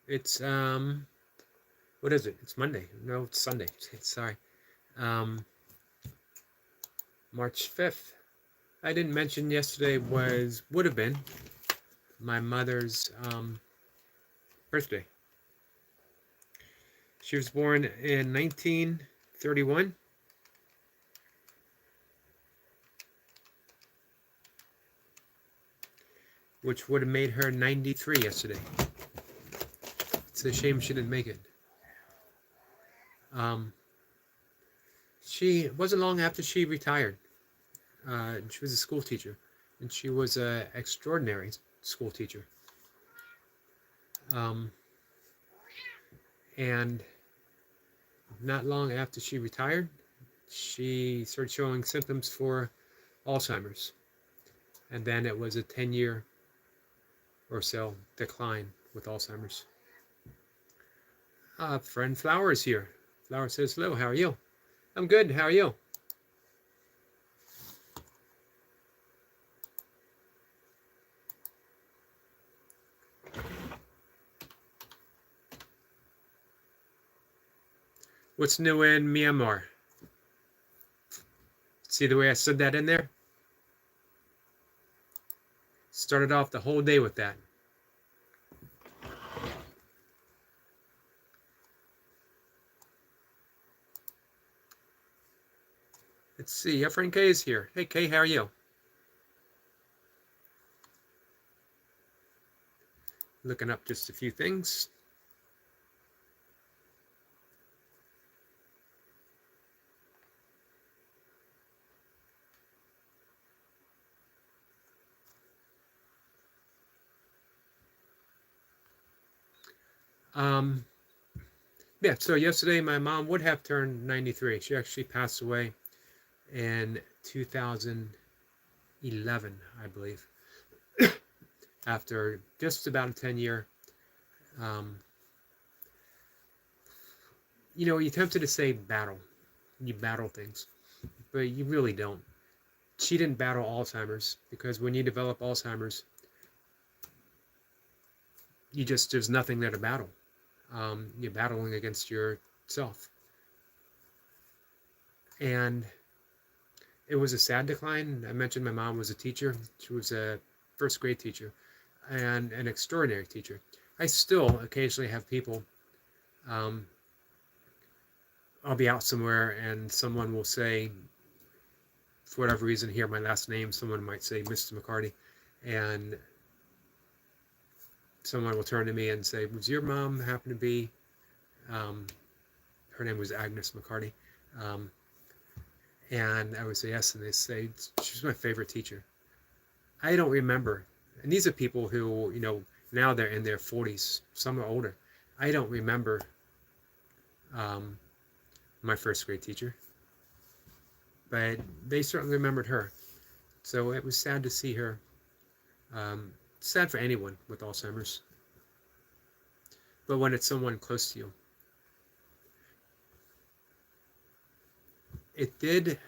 It's what is it? It's Monday. No, it's Sunday. Sorry. Um, March 5th. I didn't mention yesterday would have been my mother's birthday. She was born in 1931, which would have made her 93 yesterday. It's a shame she didn't make it. Um, she wasn't long after she retired. She was a school teacher, and she was an extraordinary school teacher. Um, and not long after she retired, she started showing symptoms for Alzheimer's. And then it was a 10-year or so decline with Alzheimer's. Friend Flower is here. Flower says, hello, how are you? I'm good, how are you? What's new in Myanmar? See the way I said that in there? Started off the whole day with that. Let's see, your friend Kay is here. Hey Kay, how are you? Looking up just a few things. Yeah, so yesterday my mom would have turned 93. She actually passed away in 2011, I believe, after just about a 10-year. Um, you're tempted to say battle. You battle things, but you really don't. She didn't battle Alzheimer's because when you develop Alzheimer's, there's nothing there to battle. You're battling against yourself. And it was a sad decline. I mentioned my mom was a teacher. She was a first grade teacher and an extraordinary teacher. I still occasionally have people, um, I'll be out somewhere and someone will say, for whatever reason, hear my last name. Someone might say Mr. McCarty, and someone will turn to me and say, was your mom happen to be, um, her name was Agnes McCarty, um, and I would say yes, and they say, she's my favorite teacher. I don't remember, and these are people who, now they're in their 40s, some are older. I don't remember um, my first grade teacher, but they certainly remembered her. So it was sad to see her. Sad for anyone with Alzheimer's, but when it's someone close to you, it did.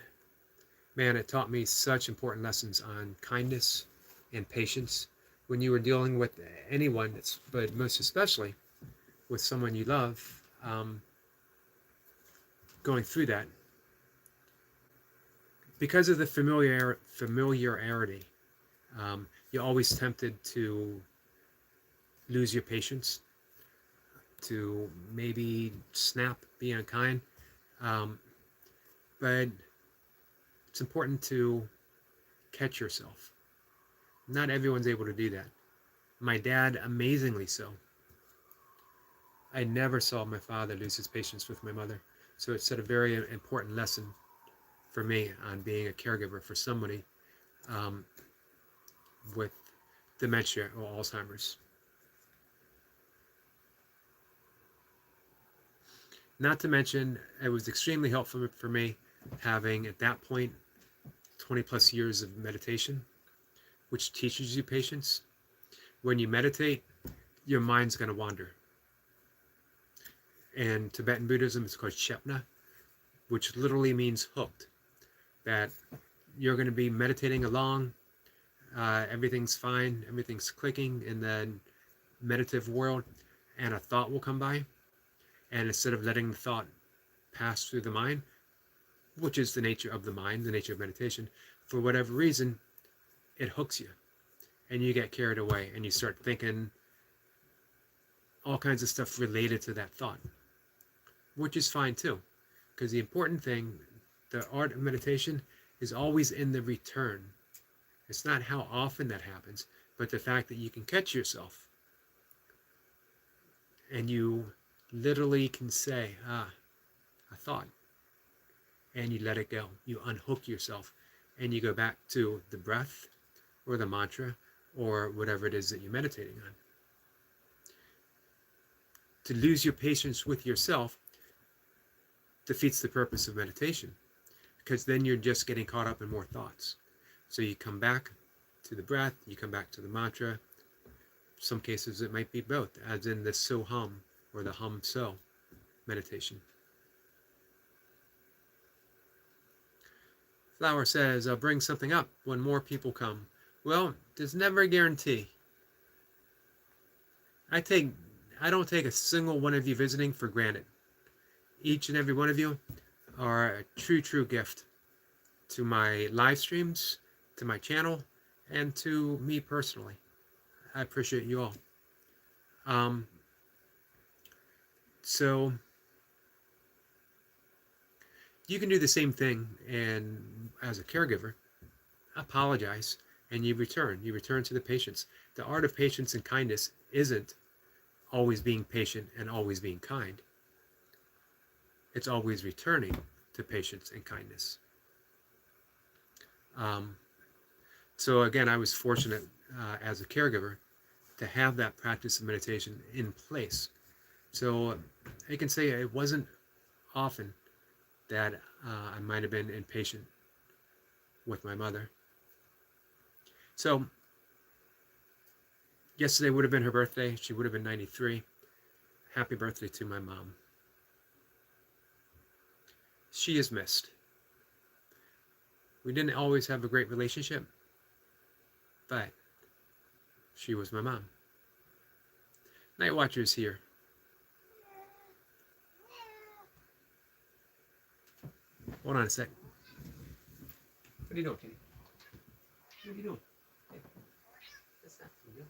Man, it taught me such important lessons on kindness and patience when you were dealing with anyone, but most especially with someone you love, going through that. Because of the familiarity, you're always tempted to lose your patience, to maybe snap, be unkind. But it's important to catch yourself. Not everyone's able to do that. My dad, amazingly so. I never saw my father lose his patience with my mother. So it set a very important lesson for me on being a caregiver for somebody um, with dementia or Alzheimer's. Not to mention, it was extremely helpful for me having, at that point, 20 plus years of meditation, which teaches you patience. When you meditate, your mind's going to wander. In Tibetan Buddhism, it's called Shepna, which literally means hooked. That you're going to be meditating along, everything's fine, everything's clicking in the meditative world, and a thought will come by, and instead of letting the thought pass through the mind, which is the nature of the mind, the nature of meditation, for whatever reason, it hooks you, and you get carried away, and you start thinking all kinds of stuff related to that thought, which is fine too, because the important thing, the art of meditation, is always in the return. It's not how often that happens, but the fact that you can catch yourself, and you literally can say, a thought, and you let it go. You unhook yourself, and you go back to the breath, or the mantra, or whatever it is that you're meditating on. To lose your patience with yourself defeats the purpose of meditation, because then you're just getting caught up in more thoughts. So you come back to the breath, you come back to the mantra. Some cases it might be both, as in the so hum or the hum so meditation. Flower says, I'll bring something up when more people come. Well, there's never a guarantee. I don't take a single one of you visiting for granted. Each and every one of you are a true gift to my live streams, to my channel, and to me personally. I appreciate you all. So you can do the same thing, and as a caregiver, apologize, and you return to the patience. The art of patience and kindness isn't always being patient and always being kind. It's always returning to patience and kindness. So again, I was fortunate as a caregiver to have that practice of meditation in place. So I can say it wasn't often that I might have been impatient with my mother. So yesterday would have been her birthday. She would have been 93. Happy birthday to my mom. She is missed. We didn't always have a great relationship, but she was my mom. Night Watcher is here. Hold on a sec. What are you doing, Kitty? What are you doing? Hey. What's that for you?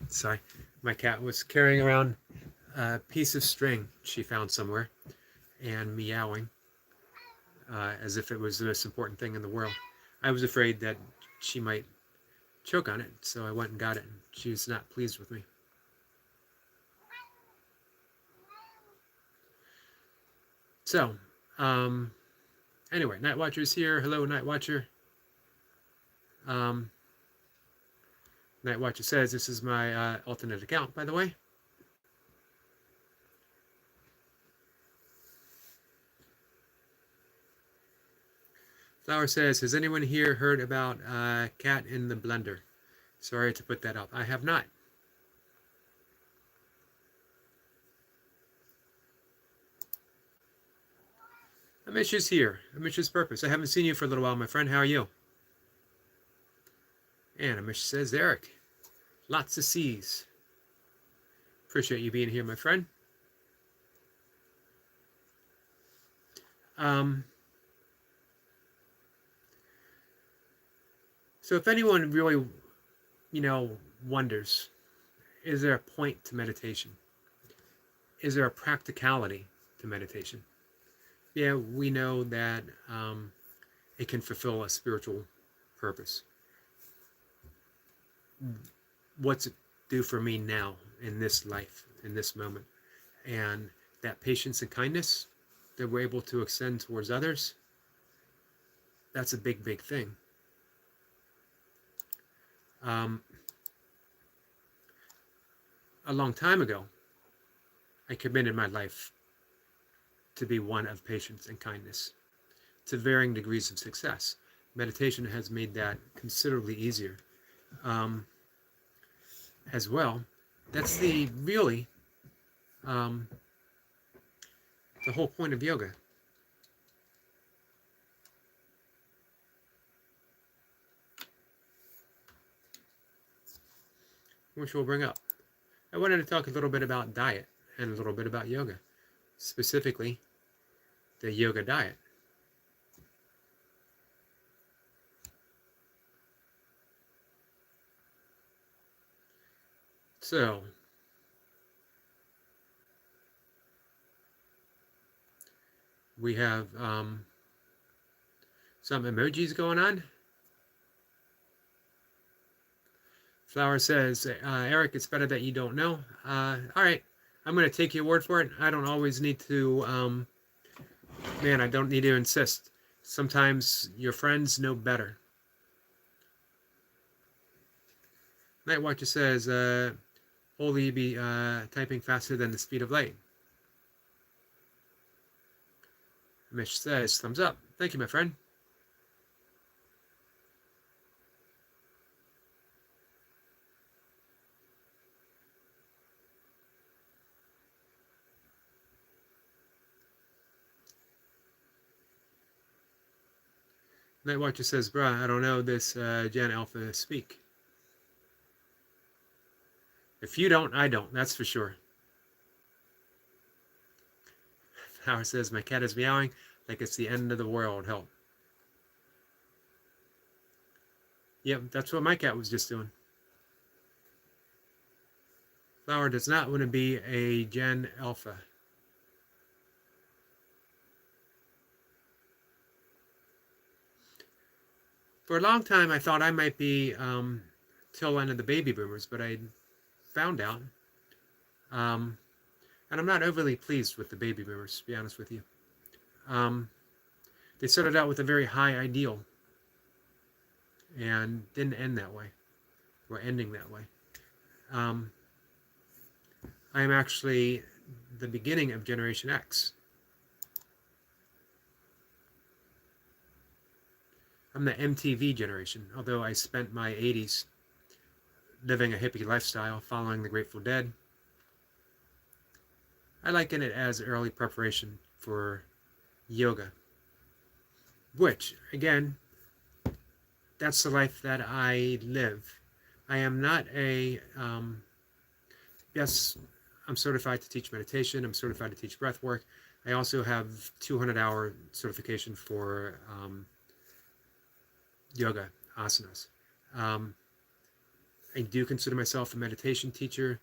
Sorry, my cat was carrying around a piece of string she found somewhere and meowing as if it was the most important thing in the world. I was afraid that she might choke on it, so I went and got it, and she was not pleased with me. So, anyway, Night Watcher is here. Hello, Night Watcher. Night Watcher says, this is my alternate account, by the way. Flower says, has anyone here heard about Cat in the Blender? Sorry to put that up. I have not. Amish is here. Amish's Purpose. I haven't seen you for a little while, my friend. How are you? And Amish says, Eric, lots of C's. Appreciate you being here, my friend. So if anyone really, wonders, is there a point to meditation? Is there a practicality to meditation? Yeah, we know that it can fulfill a spiritual purpose. What's it do for me now, in this life, in this moment? And that patience and kindness that we're able to extend towards others, that's a big thing. A long time ago, I committed my life to be one of patience and kindness, to varying degrees of success. Meditation has made that considerably easier. As well, that's the whole point of yoga. which we'll bring up. I wanted to talk a little bit about diet and a little bit about yoga, specifically the yoga diet. So, we have some emojis going on. Flower says, Eric, it's better that you don't know. All right, I'm going to take your word for it. I don't always need to, I don't need to insist. Sometimes your friends know better. Night Watcher says, will you be typing faster than the speed of light? Mish says, thumbs up. Thank you, my friend. Night Watcher says, bruh, I don't know this Gen Alpha speak. If you don't, I don't. That's for sure. Howard says, my cat is meowing like it's the end of the world. Help. Yep, that's what my cat was just doing. Flower does not want to be a Gen Alpha. For a long time, I thought I might be till end of the baby boomers, but I found out, and I'm not overly pleased with the baby boomers, to be honest with you. They started out with a very high ideal and didn't end that way, or ending that way. I am actually the beginning of Generation X. I'm the MTV generation, although I spent my 80s living a hippie lifestyle, following the Grateful Dead. I liken it as early preparation for yoga, which, again, that's the life that I live. I am not a, yes, I'm certified to teach meditation. I'm certified to teach breath work. I also have 200-hour certification for yoga, asanas. I do consider myself a meditation teacher,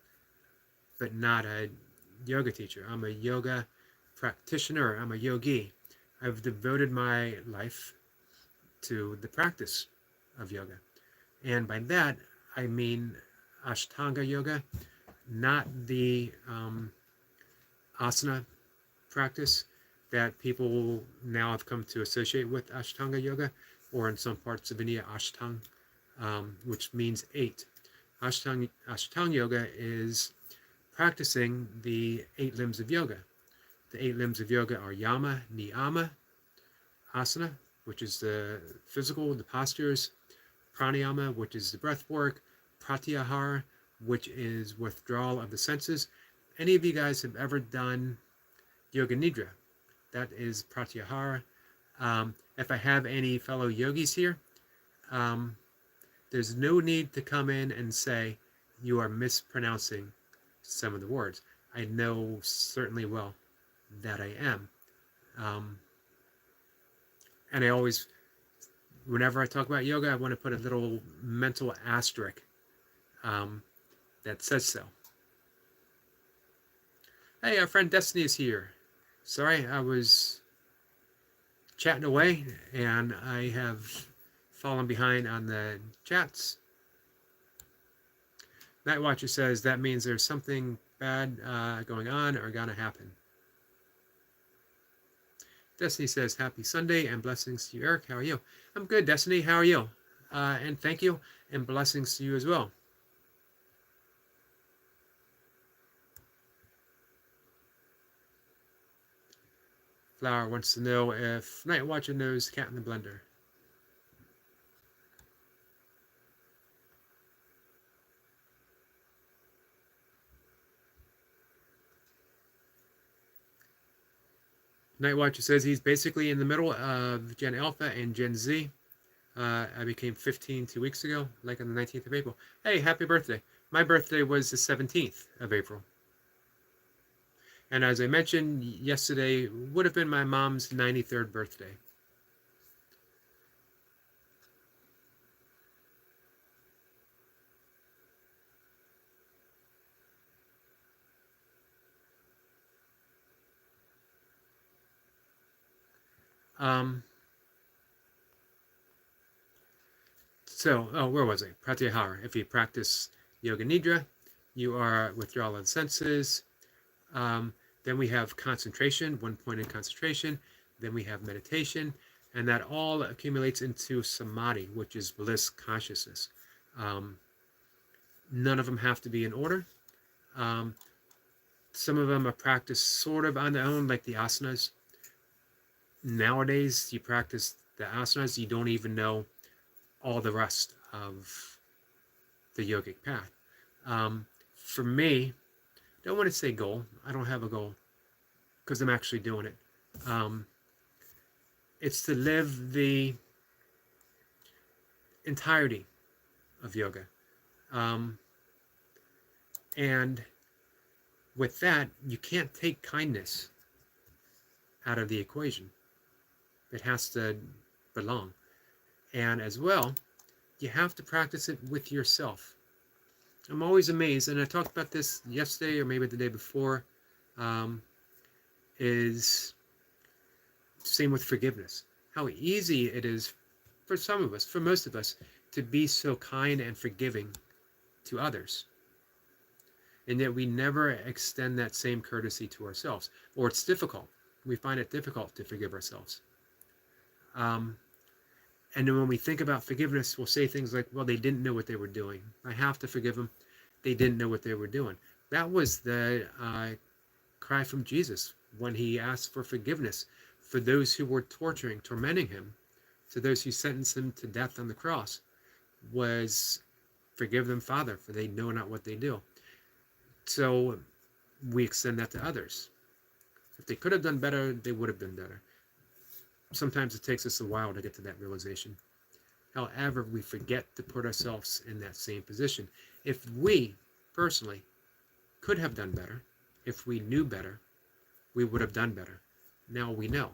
but not a yoga teacher. I'm a yoga practitioner. I'm a yogi. I've devoted my life to the practice of yoga. And by that, I mean Ashtanga yoga, not the asana practice that people now have come to associate with Ashtanga yoga, or in some parts of India, Ashtang, which means 8. Ashtanga yoga is practicing the 8 limbs of yoga. The 8 limbs of yoga are yama, niyama, asana, which is the physical, the postures, pranayama, which is the breath work, pratyahara, which is withdrawal of the senses. Any of you guys have ever done yoga nidra? That is pratyahara. If I have any fellow yogis here, there's no need to come in and say you are mispronouncing some of the words. I know certainly well that I am. And I always, whenever I talk about yoga, I want to put a little mental asterisk that says so. Hey, our friend Destiny is here. Sorry, I was chatting away and I have fallen behind on the chats. Night Watcher says that means there's something bad going on or gonna happen. Destiny says happy Sunday and blessings to you, Eric. How are you? I'm good, Destiny. How are you? And thank you and blessings to you as well. Flower wants to know if Night Watcher knows Cat in the Blender. Night Watcher says he's basically in the middle of Gen Alpha and Gen Z. I became 15 2 weeks ago, like on the 19th of April. Hey, happy birthday. My birthday was the 17th of April. And as I mentioned yesterday, would have been my mom's 93rd birthday. Um, where was I? Pratyahara. If you practice Yoga Nidra, you are withdrawal of the senses. Then we have concentration, one-pointed concentration. Then we have meditation. And that all accumulates into samadhi, which is bliss consciousness. None of them have to be in order. Some of them are practiced sort of on their own, like the asanas. Nowadays, you practice the asanas, you don't even know all the rest of the yogic path. For me, I don't want to say goal. I don't have a goal because I'm actually doing it. It's to live the entirety of yoga. And with that, you can't take kindness out of the equation. It has to belong. And as well, you have to practice it with yourself. I'm always amazed, and I talked about this yesterday or maybe the day before, is same with forgiveness. How easy it is for some of us, for most of us, to be so kind and forgiving to others. And yet we never extend that same courtesy to ourselves. Or it's difficult. We find it difficult to forgive ourselves. And then when we think about forgiveness, we'll say things like, well, they didn't know what they were doing. I have to forgive them. They didn't know what they were doing. That was the cry from Jesus when he asked for forgiveness for those who were tormenting him, to those who sentenced him to death on the cross, was forgive them, Father, for they know not what they do. So we extend that to others. If they could have done better, they would have done better. Sometimes it takes us a while to get to that realization. However, we forget to put ourselves in that same position. If we, personally, could have done better, if we knew better, we would have done better. Now we know.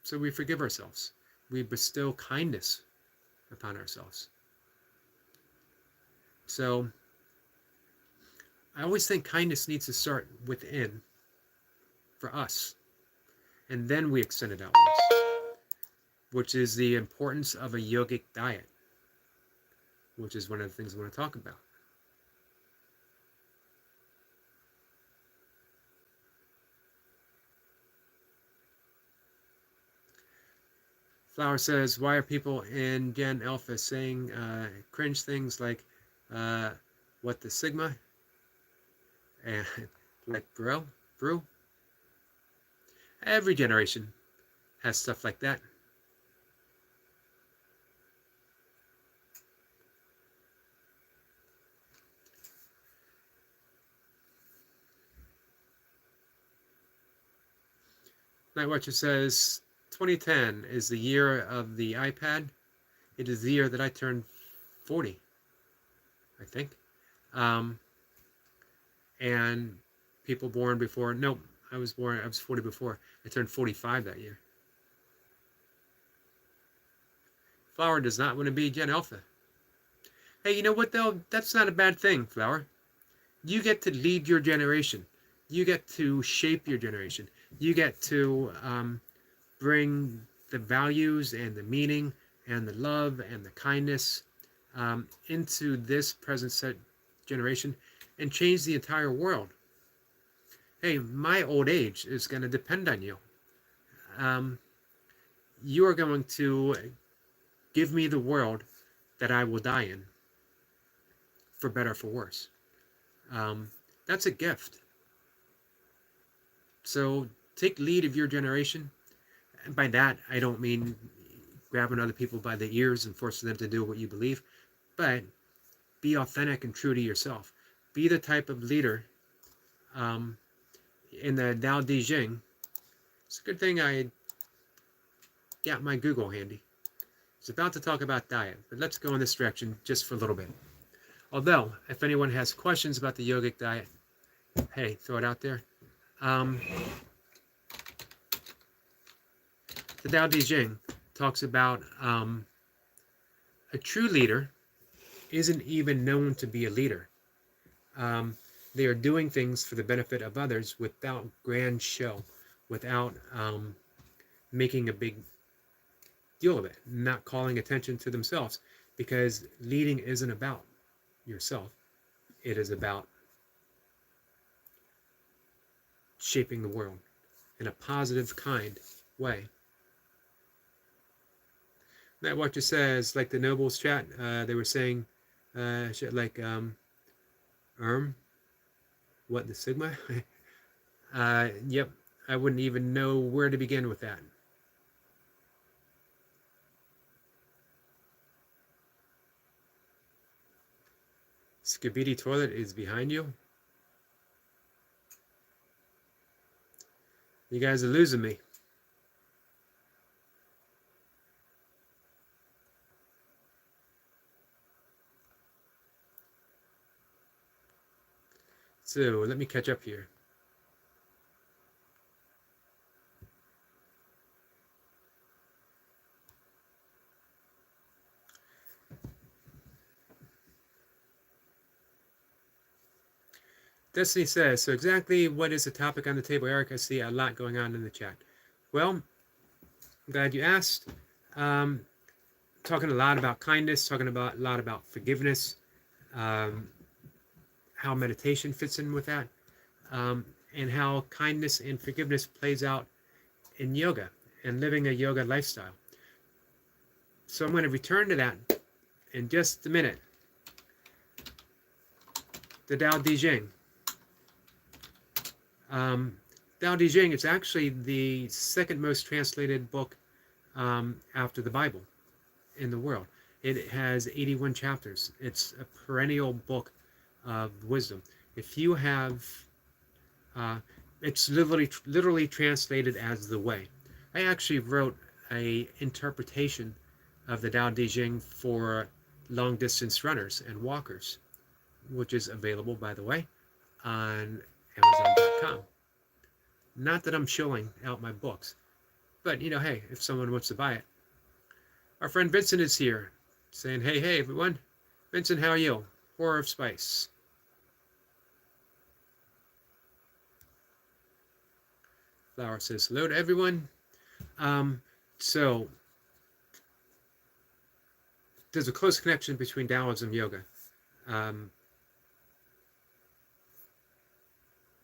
So we forgive ourselves. We bestow kindness upon ourselves. So I always think kindness needs to start within for us. And then we extend it outwards, which is the importance of a yogic diet, which is one of the things I want to talk about. Flower says, why are people in Gen Alpha saying cringe things like, what the Sigma? And like brew? Every generation has stuff like that. Nightwatcher says, 2010 is the year of the iPad. It is the year that I turned 40, I think. And people born before, no, I was 40 before. I turned 45 that year. Flower does not want to be Gen Alpha. Hey, you know what though? That's not a bad thing, Flower. You get to lead your generation. You get to shape your generation. You get to bring the values and the meaning and the love and the kindness into this present set generation and change the entire world. Hey, my old age is going to depend on you. You are going to give me the world that I will die in, for better or for worse. That's a gift. So take lead of your generation. And by that, I don't mean grabbing other people by the ears and forcing them to do what you believe, but be authentic and true to yourself. Be the type of leader. In the Tao Te Ching, it's a good thing I got my Google handy. It's about to talk about diet, but let's go in this direction just for a little bit. Although, if anyone has questions about the yogic diet, hey, throw it out there. The Tao Te Ching talks about a true leader isn't even known to be a leader. They are doing things for the benefit of others without grand show, without making a big deal of it, not calling attention to themselves, because leading isn't about yourself. It is about shaping the world in a positive, kind way. That Watcher says, like the Nobles chat, they were saying, shit like, what, the Sigma? Yep, I wouldn't even know where to begin with that. Skibidi toilet is behind you. You guys are losing me. So let me catch up here. Destiny says, so exactly what is the topic on the table, Eric? I see a lot going on in the chat. Well, I'm glad you asked. Talking a lot about kindness, talking about a lot about forgiveness, how meditation fits in with that, and how kindness and forgiveness plays out in yoga and living a yoga lifestyle. So I'm going to return to that in just a minute. The Tao Te Ching. Tao Te Ching is actually the second most translated book after the Bible in the world. It has 81 chapters. It's a perennial book of wisdom. If you have, it's literally translated as the way. I actually wrote a interpretation of the Tao Te Ching for long distance runners and walkers, which is available, by the way, on Amazon.com. Not that I'm showing out my books, but hey, if someone wants to buy it. Our friend Vincent is here, saying, hey everyone. Vincent, how are you? Horror of Spice. Flower says hello to everyone. So there's a close connection between Taoism and yoga.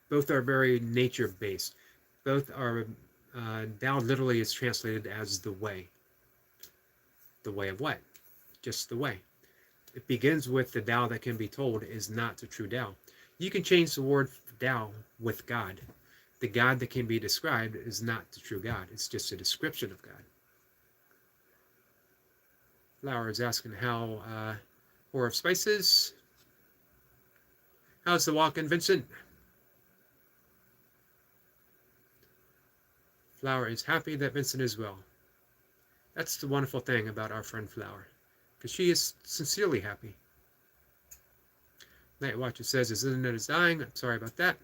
Both are very nature-based. Both are, Tao literally is translated as the way. The way of what? Just the way. It begins with the Tao that can be told is not the true Tao. You can change the word Tao with God. The God that can be described is not the true God. It's just a description of God. Flower is asking how Horror of Spices. How's the walk-in, Vincent? Flower is happy that Vincent is well. That's the wonderful thing about our friend Flower, because she is sincerely happy. Night Watcher says his internet is dying. I'm sorry about that.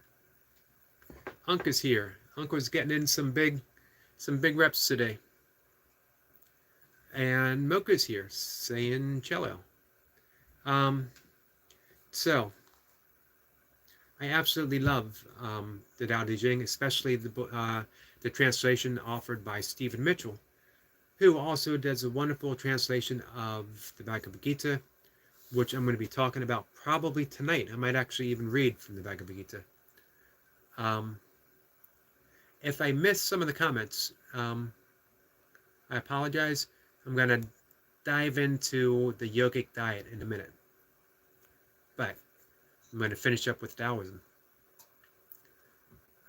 Unk is here. Unk was getting in some big reps today. And Mocha's here saying cello. So I absolutely love the Tao Te Ching, especially the translation offered by Stephen Mitchell, who also does a wonderful translation of the Bhagavad Gita, which I'm going to be talking about probably tonight. I might actually even read from the Bhagavad Gita. If I miss some of the comments, I apologize. I'm going to dive into the yogic diet in a minute. But I'm going to finish up with Taoism.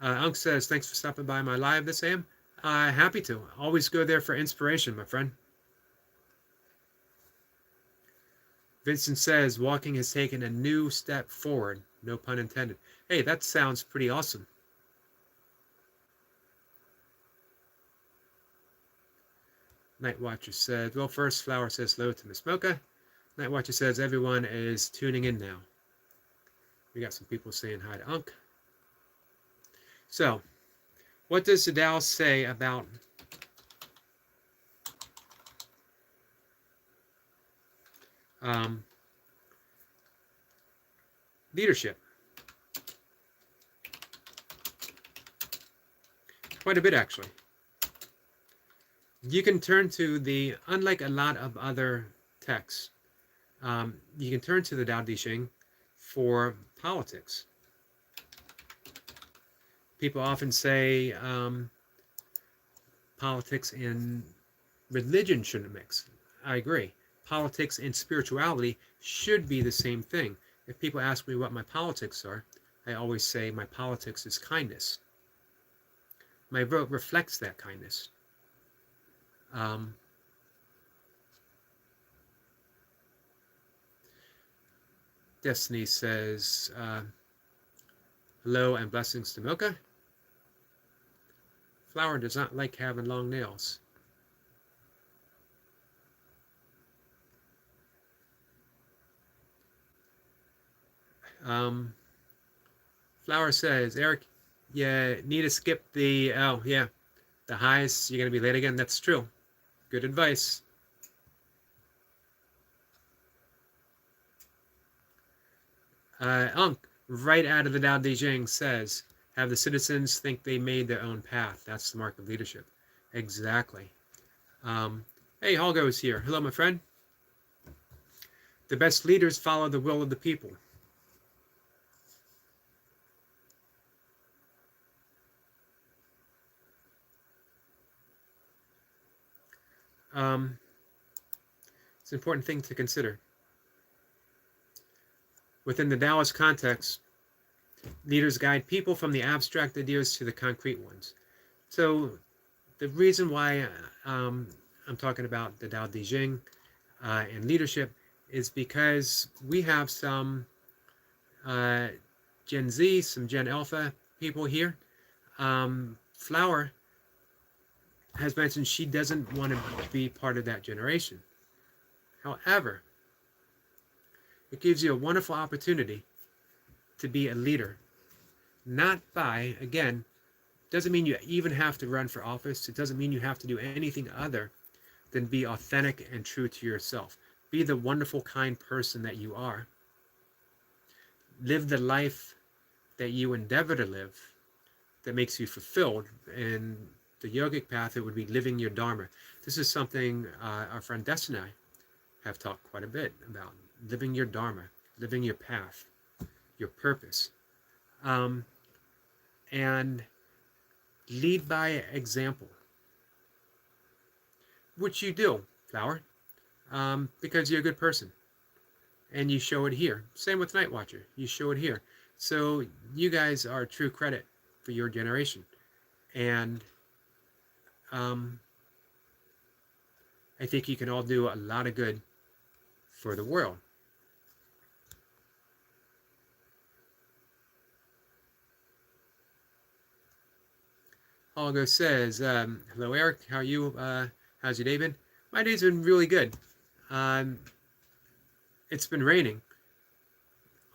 Unk says, thanks for stopping by my live this AM. Happy to. Always go there for inspiration, my friend. Vincent says, walking has taken a new step forward. No pun intended. Hey, that sounds pretty awesome. Night Watcher said, well, first, Flower says hello to Miss Mocha. Night Watcher says everyone is tuning in now. We got some people saying hi to Unc. So, what does the Tao say about leadership? Quite a bit, actually. You can turn to the, unlike a lot of other texts, you can turn to the Tao Te Ching for politics. People often say politics and religion shouldn't mix. I agree. Politics and spirituality should be the same thing. If people ask me what my politics are, I always say my politics is kindness. My vote reflects that kindness. Destiny says, hello and blessings to Milka. Flower does not like having long nails. Flower says, Eric, you need to skip the, oh yeah, the highs, you're going to be late again. That's true. Good advice. Unc, right out of the Tao Te Ching says, have the citizens think they made their own path. That's the mark of leadership. Exactly. Hey, Holgo is here. Hello, my friend. The best leaders follow the will of the people. It's an important thing to consider. Within the Taoist context, leaders guide people from the abstract ideas to the concrete ones. So the reason why I'm talking about the Tao Te Ching and leadership is because we have some Gen Z, some Gen Alpha people here. Flower has mentioned she doesn't want to be part of that generation. However, it gives you a wonderful opportunity to be a leader. Not by, again, doesn't mean you even have to run for office. It doesn't mean you have to do anything other than be authentic and true to yourself. Be the wonderful, kind person that you are. Live the life that you endeavor to live that makes you fulfilled. And the yogic path, it would be living your Dharma. This is something our friend Des and I have talked quite a bit about. Living your Dharma, living your path, your purpose. And lead by example. Which you do, Flower, because you're a good person. And you show it here. Same with Night Watcher. You show it here. So you guys are true credit for your generation. And I think you can all do a lot of good for the world. Olga says, hello Eric, how are you? How's your day been? My day's been really good. It's been raining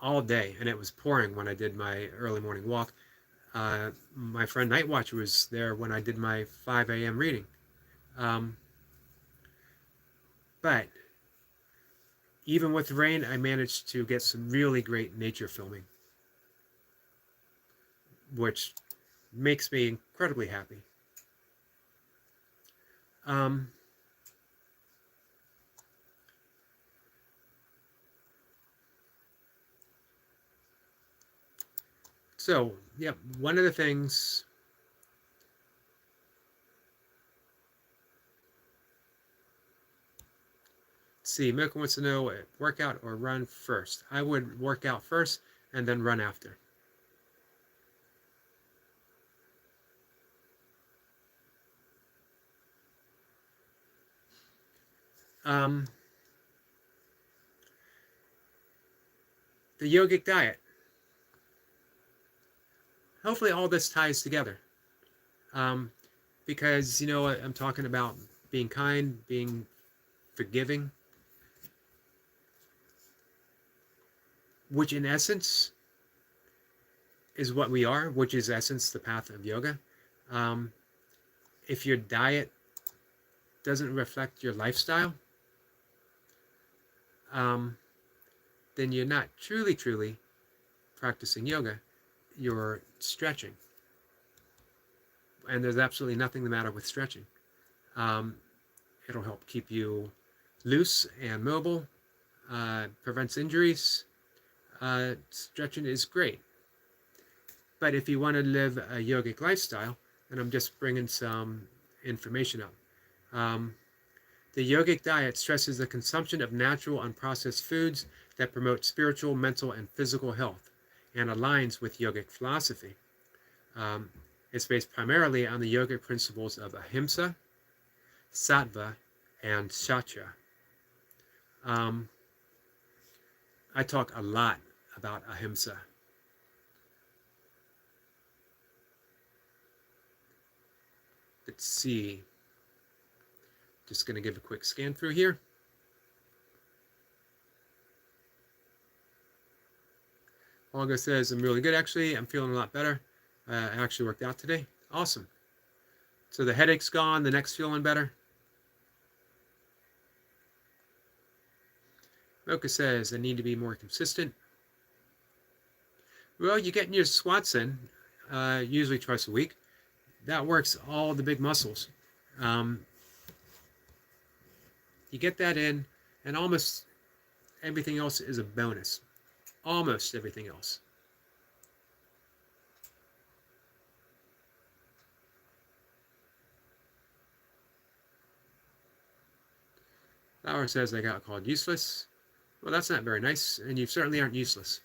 all day, and it was pouring when I did my early morning walk. My friend Night Watcher was there when I did my 5 a.m. reading. But even with rain, I managed to get some really great nature filming, which makes me incredibly happy. So, yeah, one of the things see, Milka wants to know, workout or run first. I would work out first and then run after. The yogic diet. Hopefully all this ties together. Because, you know, I'm talking about being kind, being forgiving. which in essence is what we are, which is essence the path of yoga. If your diet doesn't reflect your lifestyle, then you're not truly practicing yoga. You're stretching. And there's absolutely nothing the matter with stretching. It'll help keep you loose and mobile, prevents injuries. Stretching is great. But if you want to live a yogic lifestyle, and I'm just bringing some information up, the yogic diet stresses the consumption of natural unprocessed foods that promote spiritual, mental, and physical health, and aligns with yogic philosophy. It's based primarily on the yogic principles of ahimsa, sattva, and satya. I talk a lot about ahimsa. Let's see. Just going to give a quick scan through here. Olga says, I'm really good actually. I'm feeling a lot better. I actually worked out today. Awesome. So the headache's gone, the neck's feeling better. Mocha says, I need to be more consistent. Well, you're getting your squats in, usually twice a week. That works all the big muscles. You get that in, and almost everything else is a bonus. Almost everything else. Flower says I got called useless. Well, that's not very nice, and you certainly aren't useless.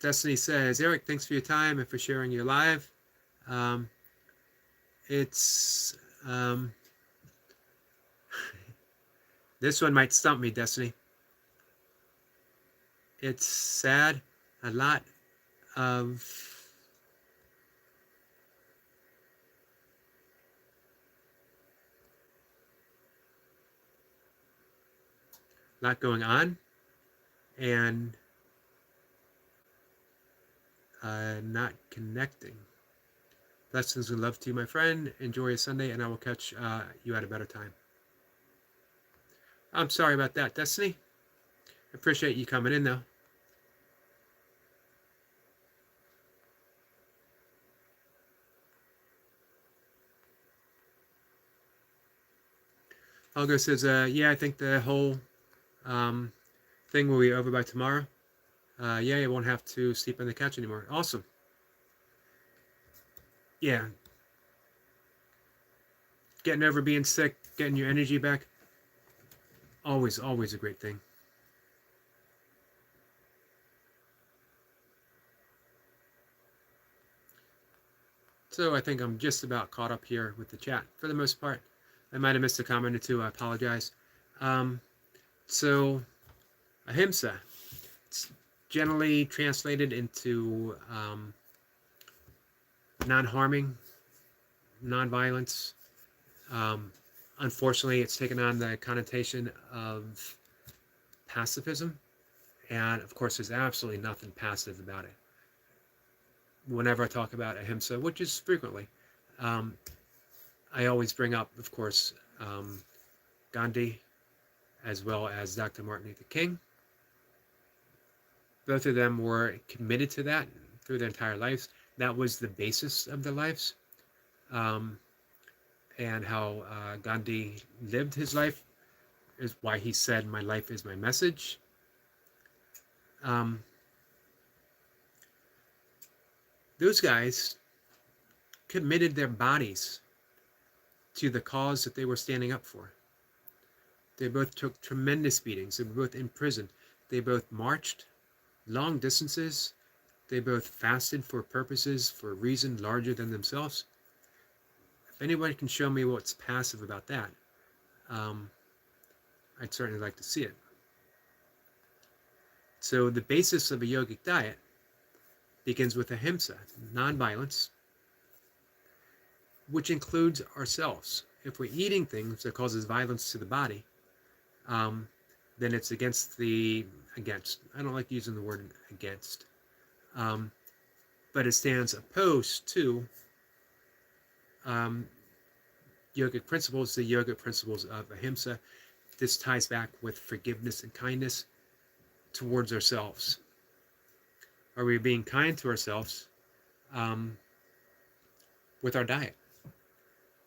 Destiny says, Eric, thanks for your time and for sharing your live. This one might stump me, Destiny. It's sad. A lot going on, and not connecting. Blessings and love to you, my friend. Enjoy your Sunday, and I will catch you at a better time. I'm sorry about that, Destiny. I appreciate you coming in, though. Olga says, yeah, I think the whole thing will be over by tomorrow. Yeah, you won't have to sleep on the couch anymore. Awesome. Yeah. Getting over being sick, getting your energy back. Always a great thing. So I think I'm just about caught up here with the chat for the most part. I might have missed a comment or two. I apologize. So ahimsa, it's generally translated into non-harming, non-violence. Unfortunately, it's taken on the connotation of pacifism, and of course there's absolutely nothing passive about it. Whenever I talk about ahimsa, which is frequently, I always bring up, of course, Gandhi, as well as Dr. Martin Luther King. Both of them were committed to that through their entire lives. That was the basis of their lives. And how Gandhi lived his life is why he said, my life is my message. Those guys committed their bodies to the cause that they were standing up for. They both took tremendous beatings. They were both imprisoned. They both marched long distances. They both fasted for purposes, for a reason larger than themselves. If anyone can show me what's passive about that, I'd certainly like to see it. So the basis of a yogic diet begins with ahimsa, non-violence, which includes ourselves. If we're eating things that causes violence to the body, then it's against. I don't like using the word against, but it stands opposed to yogic principles, the yogic principles of ahimsa. This ties back with forgiveness and kindness towards ourselves. Are we being kind to ourselves with our diet?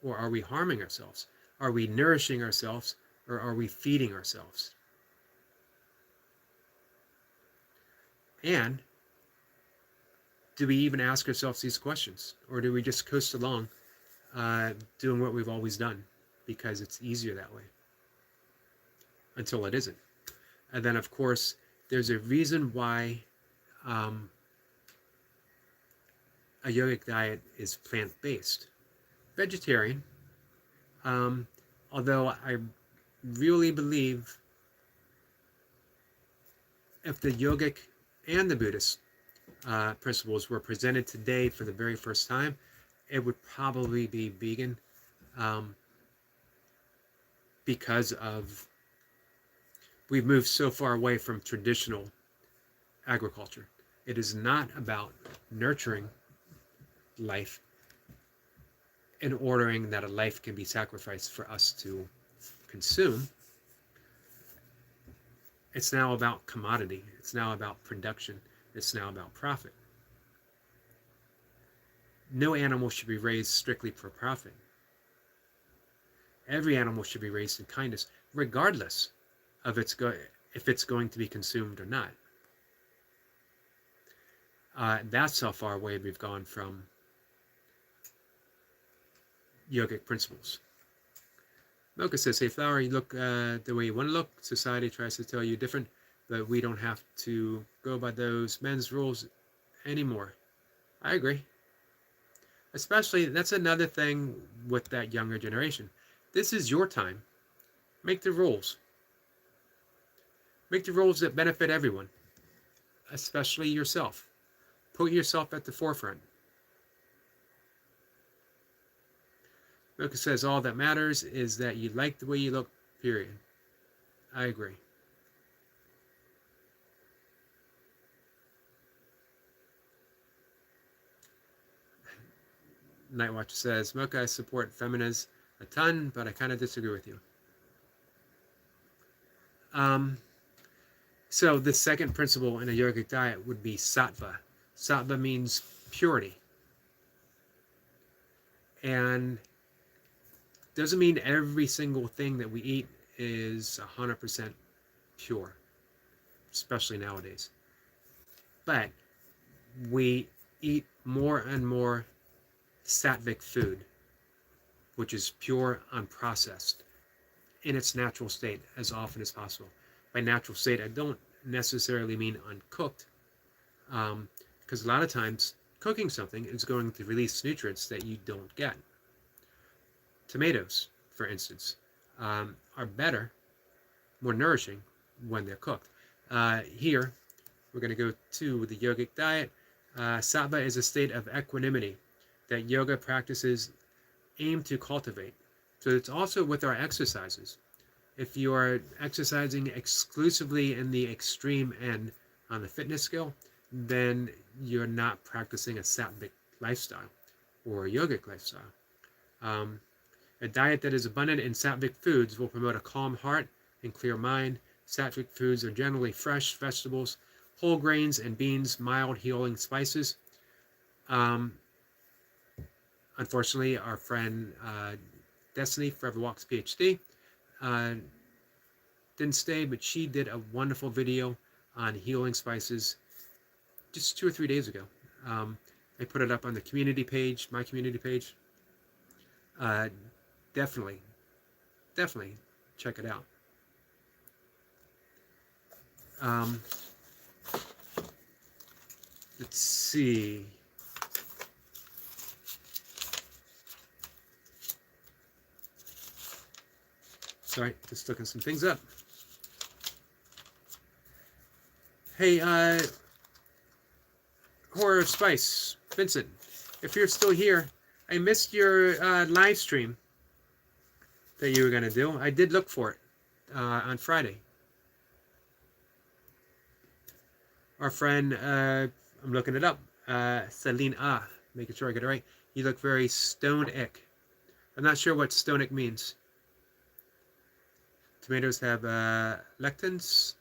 Or are we harming ourselves? Are we nourishing ourselves, or are we feeding ourselves? And do we even ask ourselves these questions? Or do we just coast along doing what we've always done because it's easier that way? Until it isn't. And then, of course, there's a reason why a yogic diet is plant-based. Vegetarian, although I really believe if the yogic and the Buddhist principles were presented today for the very first time, it would probably be vegan, because of we've moved so far away from traditional agriculture. It is not about nurturing life and ordering that a life can be sacrificed for us to consume. It's now about commodity. It's now about production. It's now about profit. No animal should be raised strictly for profit. Every animal should be raised in kindness, regardless of if it's going to be consumed or not. That's how far away we've gone from yogic principles. Mocha says, hey Flower, you look the way you want to look. Society tries to tell you different, but we don't have to go by those men's rules anymore. I agree. Especially, that's another thing with that younger generation. This is your time. Make the rules. Make the rules that benefit everyone, especially yourself. Put yourself at the forefront. Mocha says, all that matters is that you like the way you look, period. I agree. Nightwatch says, Mocha, I support feminas a ton, but I kind of disagree with you. So the second principle in a yogic diet would be sattva. Sattva means purity. And doesn't mean every single thing that we eat is 100% pure, especially nowadays. But we eat more and more sattvic food, which is pure, unprocessed, in its natural state as often as possible. By natural state, I don't necessarily mean uncooked, because a lot of times cooking something is going to release nutrients that you don't get. Tomatoes, for instance, are better, more nourishing when they're cooked. Here, we're going to go to the yogic diet. Sattva is a state of equanimity that yoga practices aim to cultivate. So it's also with our exercises. If you are exercising exclusively in the extreme end on the fitness scale, then you're not practicing a sattvic lifestyle or a yogic lifestyle. A diet that is abundant in sattvic foods will promote a calm heart and clear mind. Sattvic foods are generally fresh vegetables, whole grains and beans, mild healing spices. Unfortunately, our friend Destiny, Forever Walks PhD, didn't stay, but she did a wonderful video on healing spices just 2 or 3 days ago. I put it up on the community page, my community page. Definitely check it out. Let's see. Sorry, just looking some things up. Hey, Horror of Spice, Vincent, if you're still here, I missed your live stream that you were going to do. I did look for it, on Friday. Our friend, I'm looking it up, Celine making sure I get it right. You look very stoic. I'm not sure what stoic means. Tomatoes have lectins.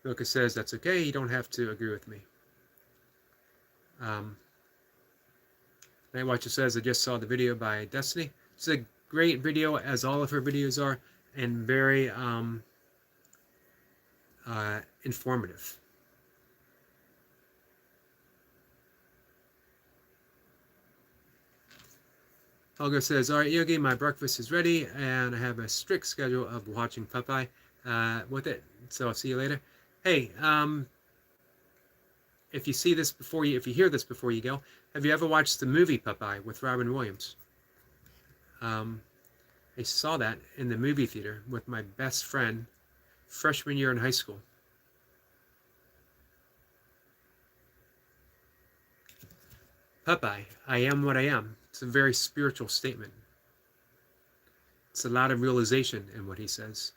Lucas says that's okay. You don't have to agree with me. Night Watcher says I just saw the video by Destiny. It's a great video, as all of her videos are, and very informative. Helga says, all right, Yogi, my breakfast is ready, and I have a strict schedule of watching Popeye with it. So I'll see you later. Hey, if you see this before you, if you hear this before you go, have you ever watched the movie Popeye with Robin Williams? I saw that in the movie theater with my best friend freshman year in high school. Popeye, I am what I am. It's a very spiritual statement. It's a lot of realization in what he says.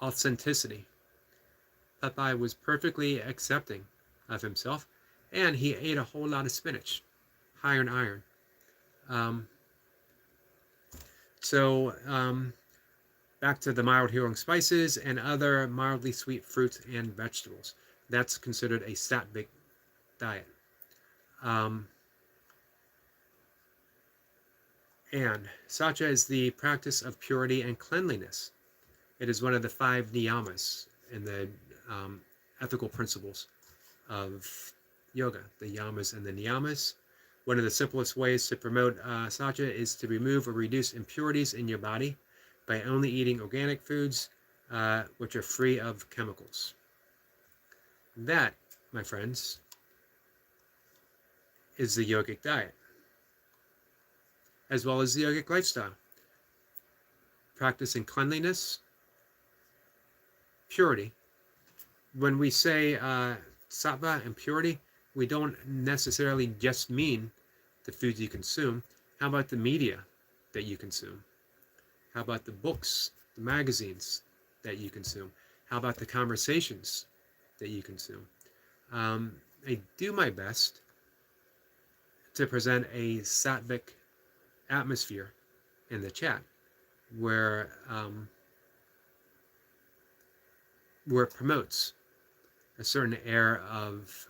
Authenticity. Popeye was perfectly accepting of himself, and he ate a whole lot of spinach. Higher in iron. Back to the mild healing spices and other mildly sweet fruits and vegetables. That's considered a sattvic diet. And Satya is the practice of purity and cleanliness. It is one of the 5 niyamas in the ethical principles of yoga, the yamas and the niyamas. One of the simplest ways to promote Satya is to remove or reduce impurities in your body by only eating organic foods which are free of chemicals. That, my friends, is the yogic diet, as well as the yogic lifestyle. Practicing cleanliness, purity. When we say sattva and purity, we don't necessarily just mean the foods you consume. How about the media that you consume? How about the books, the magazines that you consume? How about the conversations that you consume? I do my best to present a sattvic atmosphere in the chat where it promotes a certain air of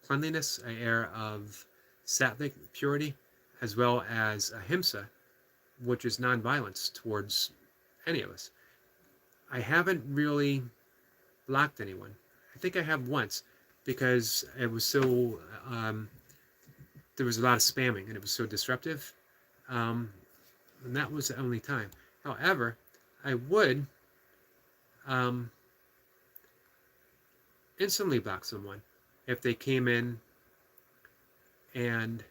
cleanliness, an air of sattvic purity, as well as ahimsa, which is nonviolence towards any of us. I haven't really blocked anyone. I think I have once, because it was so there was a lot of spamming and it was so disruptive, and that was the only time. However, I would instantly block someone if they came in and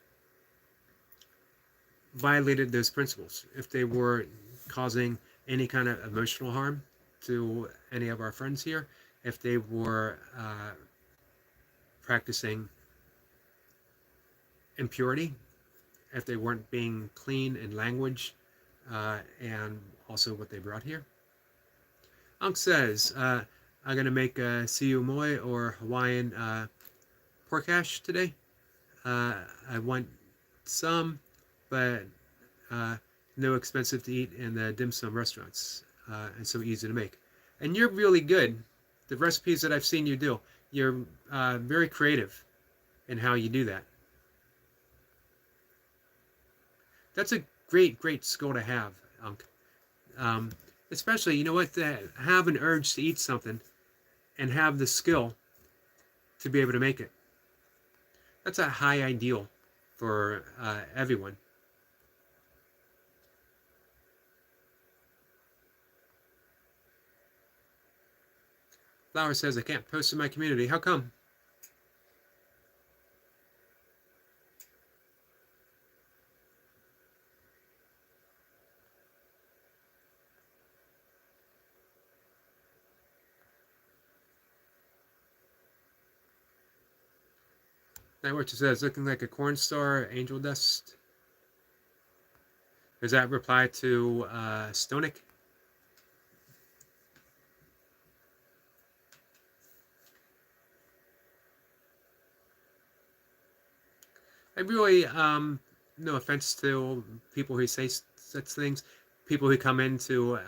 violated those principles. If they were causing any kind of emotional harm to any of our friends here, if they were practicing impurity, if they weren't being clean in language and also what they brought here. Unc says, I'm going to make a siu moi or Hawaiian pork hash today. I want some, but no expensive to eat in the dim sum restaurants and so easy to make. And you're really good. The recipes that I've seen you do, you're very creative in how you do that. That's a great skill to have, Unc. Especially, you know what, to have an urge to eat something and have the skill to be able to make it. That's a high ideal for everyone. Flower says, I can't post in my community. How come? Night Watcher says, looking like a corn star, angel dust. Does that reply to Stonic? I really, no offense to people who say such things, people who come into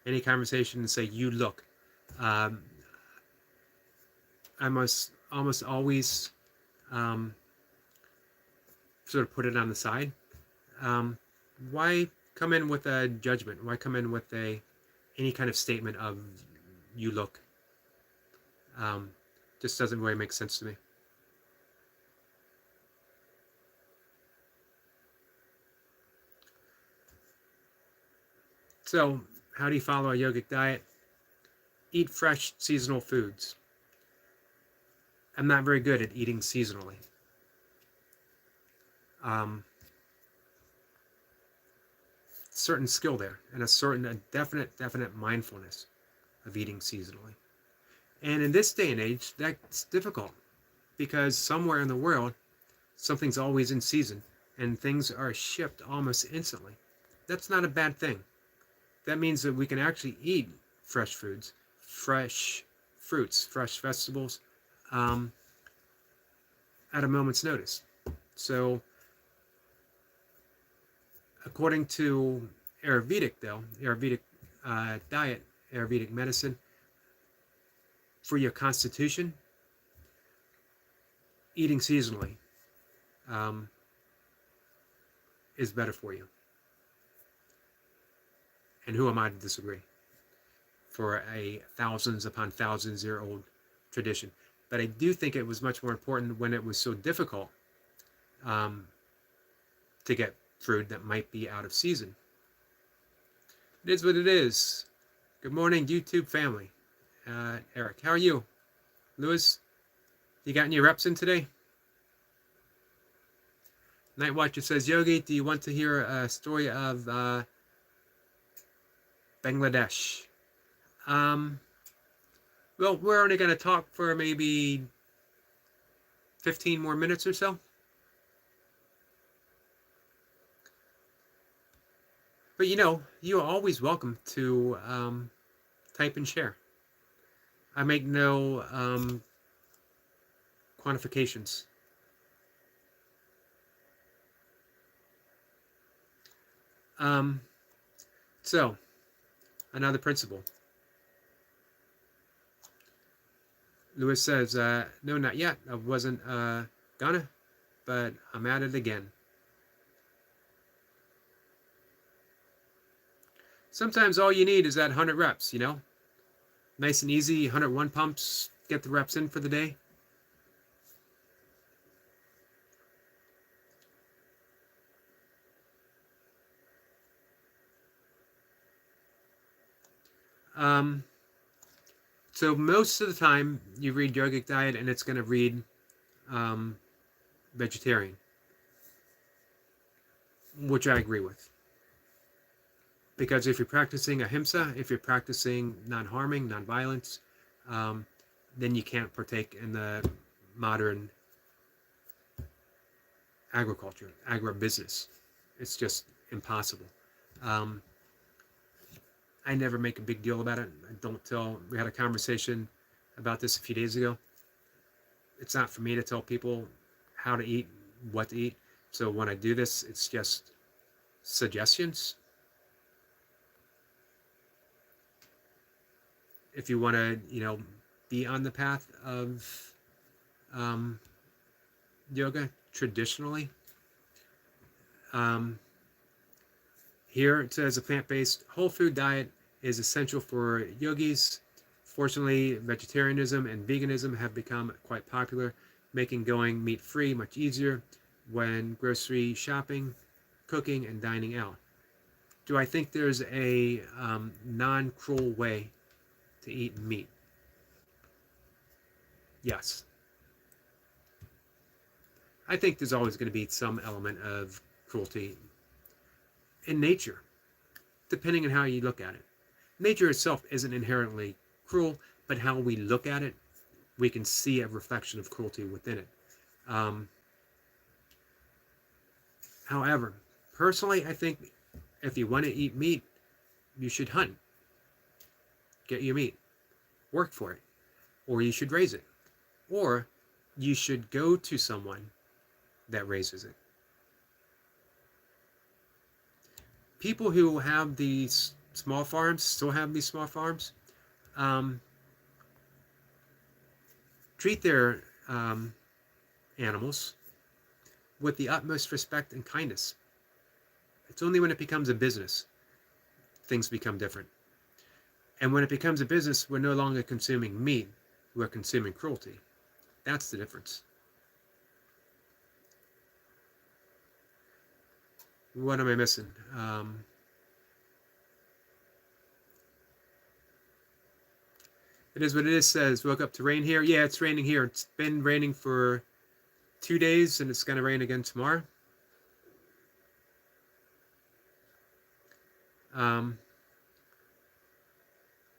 any conversation and say, you look. Um, I must almost always um, sort of put it on the side. Why come in with a judgment? Why come in with any kind of statement of you look? Just doesn't really make sense to me. So, how do you follow a yogic diet? Eat fresh seasonal foods. I'm not very good at eating seasonally. Certain skill there, and a definite mindfulness of eating seasonally. And in this day and age, that's difficult because somewhere in the world, something's always in season and things are shipped almost instantly. That's not a bad thing. That means that we can actually eat fresh foods, fresh fruits, fresh vegetables at a moment's notice. So, according to Ayurvedic diet, Ayurvedic medicine, for your constitution, eating seasonally is better for you. And who am I to disagree? For a thousands upon thousands year old tradition. But I do think it was much more important when it was so difficult to get food that might be out of season. It is what it is. Good morning, YouTube family. Eric, how are you? Lewis, you got any reps in today? Night Watcher says, Yogi, do you want to hear a story of Bangladesh? Well, we're only going to talk for maybe 15 more minutes or so. But you are always welcome to type and share. I make no quantifications. So, another principle. Lewis says, no, not yet. I wasn't gonna, but I'm at it again. Sometimes all you need is that 100 reps, Nice and easy, 101 pumps, get the reps in for the day. So most of the time you read yogic diet and it's going to read vegetarian, which I agree with. Because if you're practicing ahimsa, if you're practicing non-harming, non-violence, then you can't partake in the modern agriculture, agribusiness. It's just impossible. I never make a big deal about it. I don't tell. We had a conversation about this a few days ago. It's not for me to tell people how to eat, what to eat. So when I do this, it's just suggestions. If you want to, be on the path of yoga traditionally, here it says a plant-based whole food diet is essential for yogis. Fortunately, vegetarianism and veganism have become quite popular, making going meat-free much easier when grocery shopping, cooking, and dining out. Do I think there's a non-cruel way to eat meat? Yes. I think there's always going to be some element of cruelty in nature, depending on how you look at it. Nature itself isn't inherently cruel, but how we look at it, we can see a reflection of cruelty within it. Um, However, personally, I think if you want to eat meat, you should hunt, get your meat, work for it, or you should raise it, or you should go to someone that raises it. People who have these small farms, still have these small farms, um, treat their animals with the utmost respect and kindness. It's only when it becomes a business things become different. And when it becomes a business, we're no longer consuming meat, we're consuming cruelty. That's the difference. What am I missing? It is what it is, says, woke up to rain here. Yeah, it's raining here. It's been raining for 2 days, and it's going to rain again tomorrow.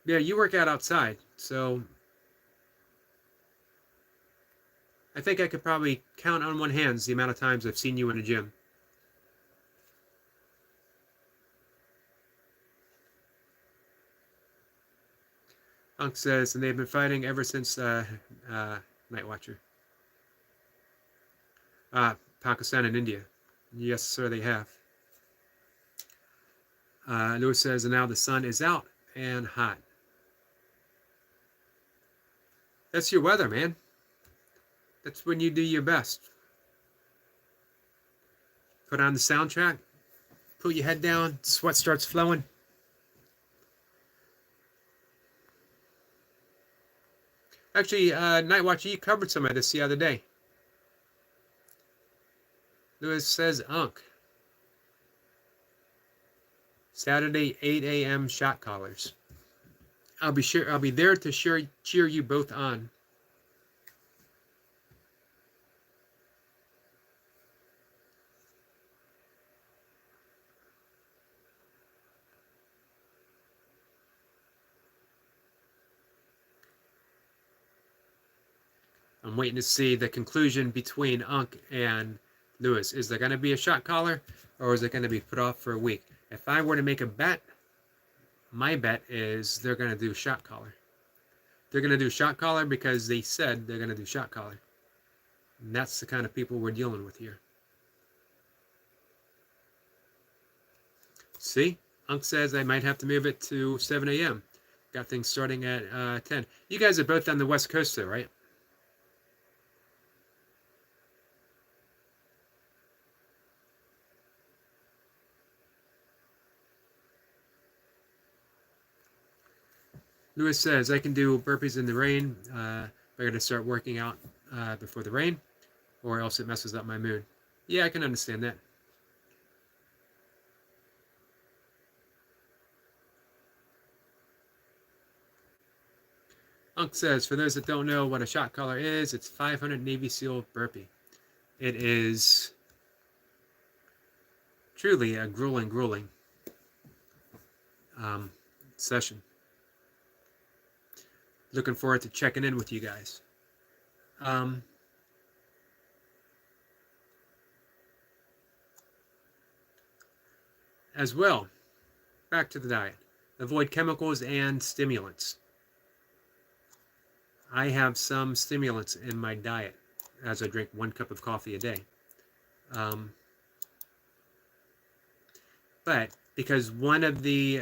Yeah, you work out outside, so I think I could probably count on one hand the amount of times I've seen you in a gym. Unk says, and they've been fighting ever since Night Watcher. Pakistan and India. Yes, sir, they have. Lewis says, and now the sun is out and hot. That's your weather, man. That's when you do your best. Put on the soundtrack, put your head down, sweat starts flowing. Actually, Night Watcher, you covered some of this the other day. Lewis says, Unk. Saturday, 8 a.m. shot callers. I'll be there to cheer you both on. I'm waiting to see the conclusion between Unk and Lewis. Is there going to be a shot caller, or is it going to be put off for a week? If I were to make a bet, my bet is they're going to do shot caller. They're going to do shot caller because they said they're going to do shot caller. And that's the kind of people we're dealing with here. See? Unk says I might have to move it to 7 a.m. Got things starting at 10. You guys are both on the West Coast, though, right? Lewis says, I can do burpees in the rain, but I got to start working out before the rain, or else it messes up my mood. Yeah, I can understand that. Unk says, for those that don't know what a shot caller is, it's 500 Navy SEAL burpee. It is truly a grueling session. Looking forward to checking in with you guys. As well, back to the diet. Avoid chemicals and stimulants. I have some stimulants in my diet as I drink 1 cup of coffee a day. But because one of the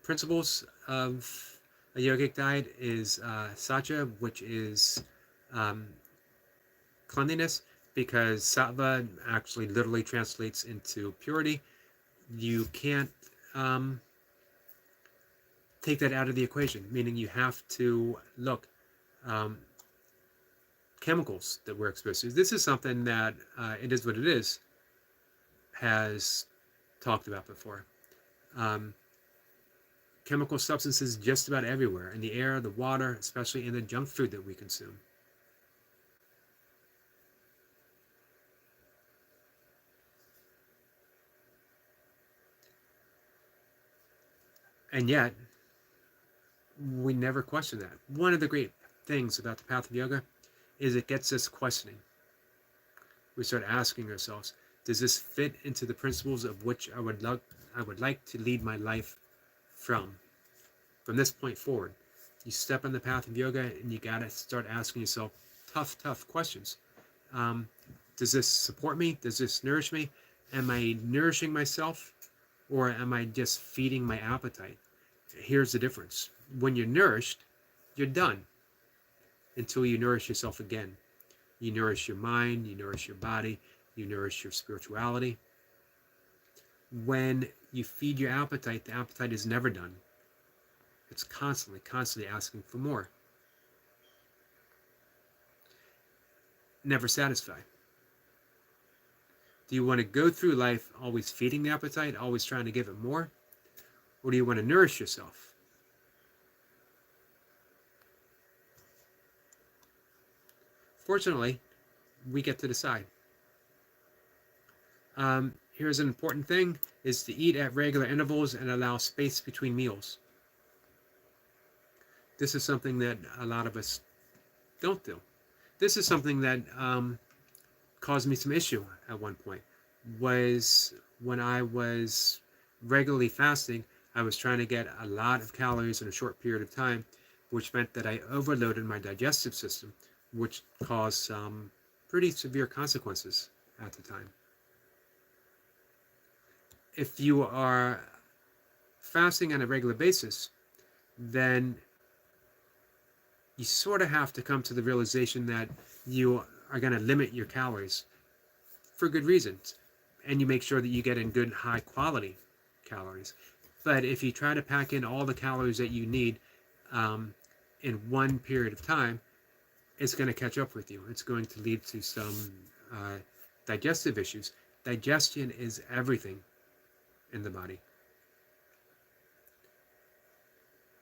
principles of a yogic diet is satya, which is cleanliness, because sattva actually literally translates into purity, you can't take that out of the equation, meaning you have to look chemicals that we're exposed to. This is something that It Is What It Is has talked about before. Chemical substances just about everywhere, in the air, the water, especially in the junk food that we consume. And yet, we never question that. One of the great things about the path of yoga is it gets us questioning. we start asking ourselves, does this fit into the principles of which I would like to lead my life from this point forward? You step on the path of yoga and you got to start asking yourself tough questions. Does this support me? Does this nourish me? Am I nourishing myself, or am I just feeding my appetite? Here's the difference. When you're nourished, you're done until you nourish yourself again. You nourish your mind, you nourish your body, you nourish your spirituality. When you feed your appetite, the appetite is never done. It's constantly asking for more. Never satisfied. Do you want to go through life always feeding the appetite, always trying to give it more? Or do you want to nourish yourself? Fortunately, we get to decide. Here's an important thing, is to eat at regular intervals and allow space between meals. This is something that a lot of us don't do. This is something that caused me some issue at one point. Was when I was regularly fasting, I was trying to get a lot of calories in a short period of time, which meant that I overloaded my digestive system, which caused some pretty severe consequences at the time. If you are fasting on a regular basis, then you sort of have to come to the realization that you are going to limit your calories for good reasons. And you make sure that you get in good, high quality calories. But if you try to pack in all the calories that you need in one period of time, it's going to catch up with you. It's going to lead to some digestive issues. Digestion is everything in the body.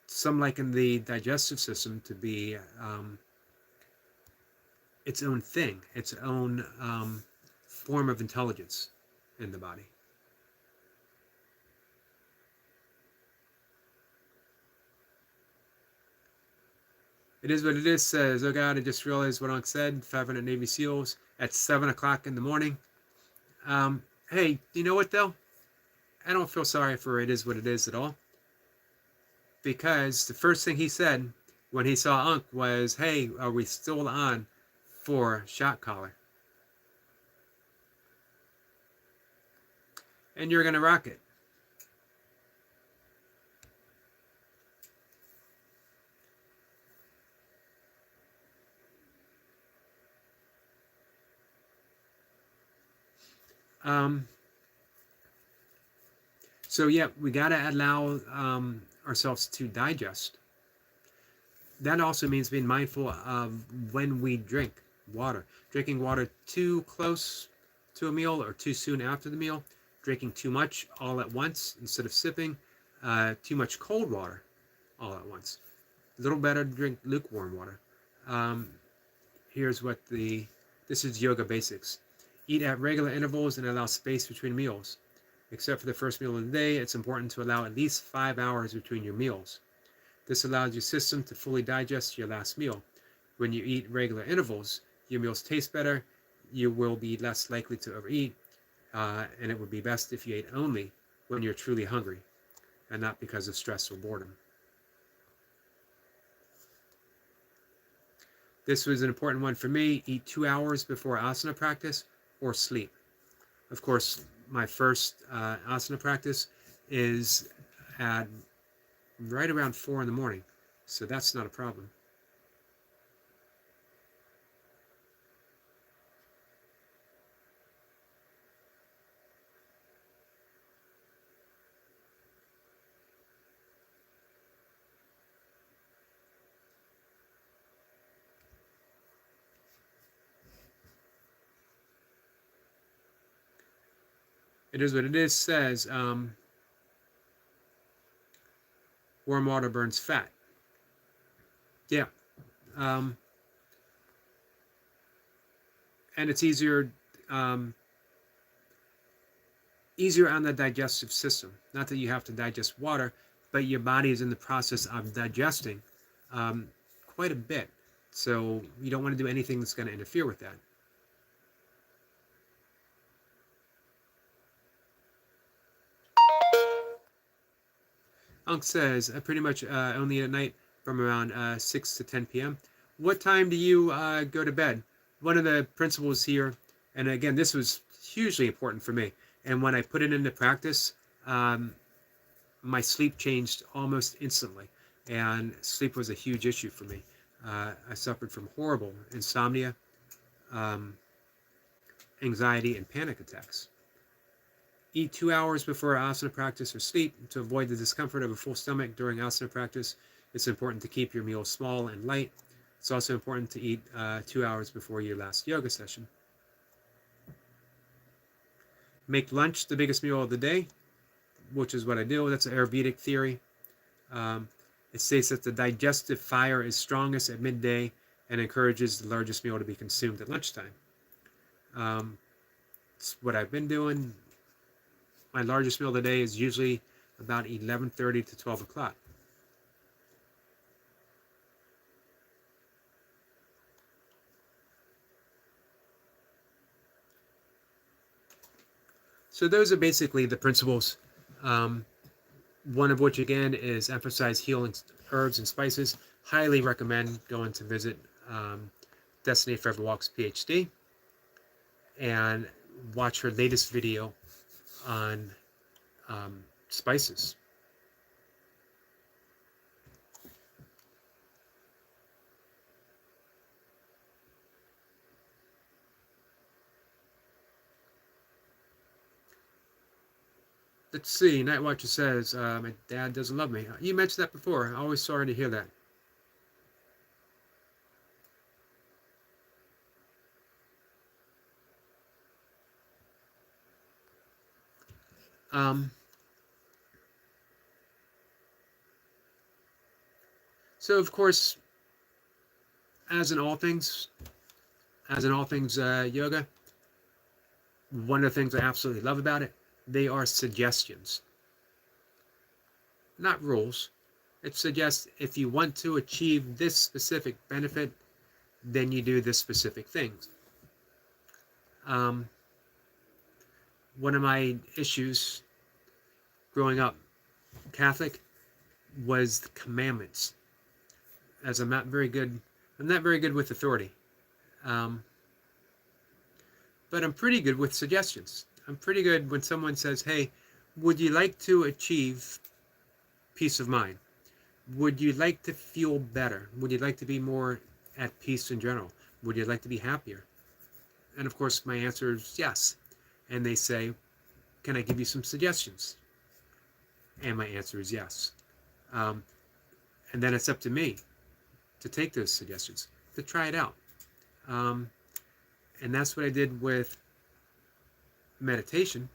Some liken the digestive system to be its own thing, its own form of intelligence in the body. It is what it is, says, oh God, I just realized what Unc said, 500 Navy SEALs at 7 o'clock in the morning. Hey, you know what though? I don't feel sorry for it is what it is at all. Because the first thing he said when he saw Unc was, hey, are we still on for shot collar? And you're going to rock it. So yeah, we got to allow ourselves to digest. That also means being mindful of when we drink water. Drinking water too close to a meal or too soon after the meal. Drinking too much all at once instead of sipping. Too much cold water all at once. A little better to drink lukewarm water. Here's what this is yoga basics. Eat at regular intervals and allow space between meals. Except for the first meal of the day, it's important to allow at least 5 hours between your meals. This allows your system to fully digest your last meal. When you eat regular intervals, your meals taste better, you will be less likely to overeat, and it would be best if you ate only when you're truly hungry, and not because of stress or boredom. This was an important one for me. Eat 2 hours before asana practice or sleep. Of course, my first asana practice is at right around 4 in the morning, so that's not a problem. It is what it is, says warm water burns fat. Yeah. And it's easier on the digestive system. Not that you have to digest water, but your body is in the process of digesting quite a bit. So you don't want to do anything that's going to interfere with that. Unc says, I pretty much only at night from around 6 to 10 p.m. What time do you go to bed? One of the principles here, and again, this was hugely important for me, and when I put it into practice, my sleep changed almost instantly, and sleep was a huge issue for me. I suffered from horrible insomnia, um, anxiety, and panic attacks. Eat 2 hours before asana practice or sleep to avoid the discomfort of a full stomach during asana practice. It's important to keep your meals small and light. It's also important to eat 2 hours before your last yoga session. Make lunch the biggest meal of the day, which is what I do. That's an Ayurvedic theory. It states that the digestive fire is strongest at midday and encourages the largest meal to be consumed at lunchtime. It's what I've been doing. My largest meal of the day is usually about 11:30 to 12 o'clock. So those are basically the principles. One of which, again, is emphasize healing herbs and spices. Highly recommend going to visit Destiny Forever Walks PhD and watch her latest video on spices. Let's see. Night Watcher says, my dad doesn't love me. You mentioned that before. I'm always sorry to hear that. So, of course, as in all things yoga, one of the things I absolutely love about it, they are suggestions, not rules. It suggests if you want to achieve this specific benefit, then you do this specific things. One of my issues growing up Catholic was the commandments, as I'm not very good with authority. But I'm pretty good with suggestions. I'm pretty good when someone says, hey, would you like to achieve peace of mind? Would you like to feel better? Would you like to be more at peace in general? Would you like to be happier? And of course, my answer is yes. And they say, can I give you some suggestions? And my answer is yes. And then it's up to me to take those suggestions, to try it out. And that's what I did with meditation.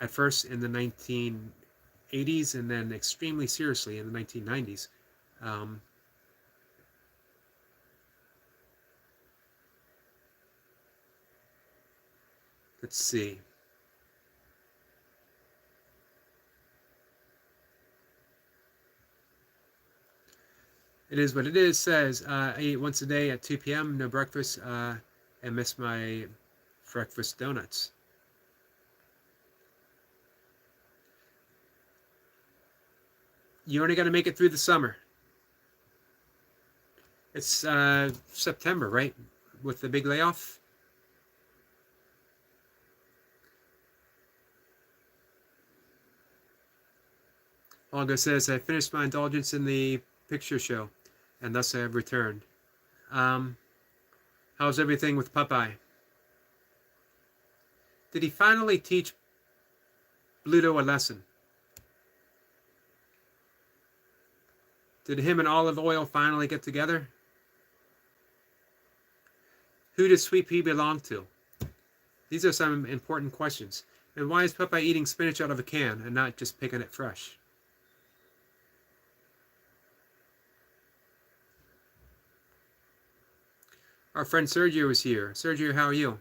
At first in the 1980s, and then extremely seriously in the 1990s. Let's see. It is what it is. Says I eat once a day at 2 p.m. No breakfast, and miss my breakfast donuts. You only got to make it through the summer. It's September, right? With the big layoff. Olga says, I finished my indulgence in the picture show, and thus I have returned. How's everything with Popeye? Did he finally teach Bluto a lesson? Did him and Olive Oil finally get together? Who does Sweet Pea belong to? These are some important questions. And why is Popeye eating spinach out of a can and not just picking it fresh? Our friend Sergio is here. Sergio, how are you?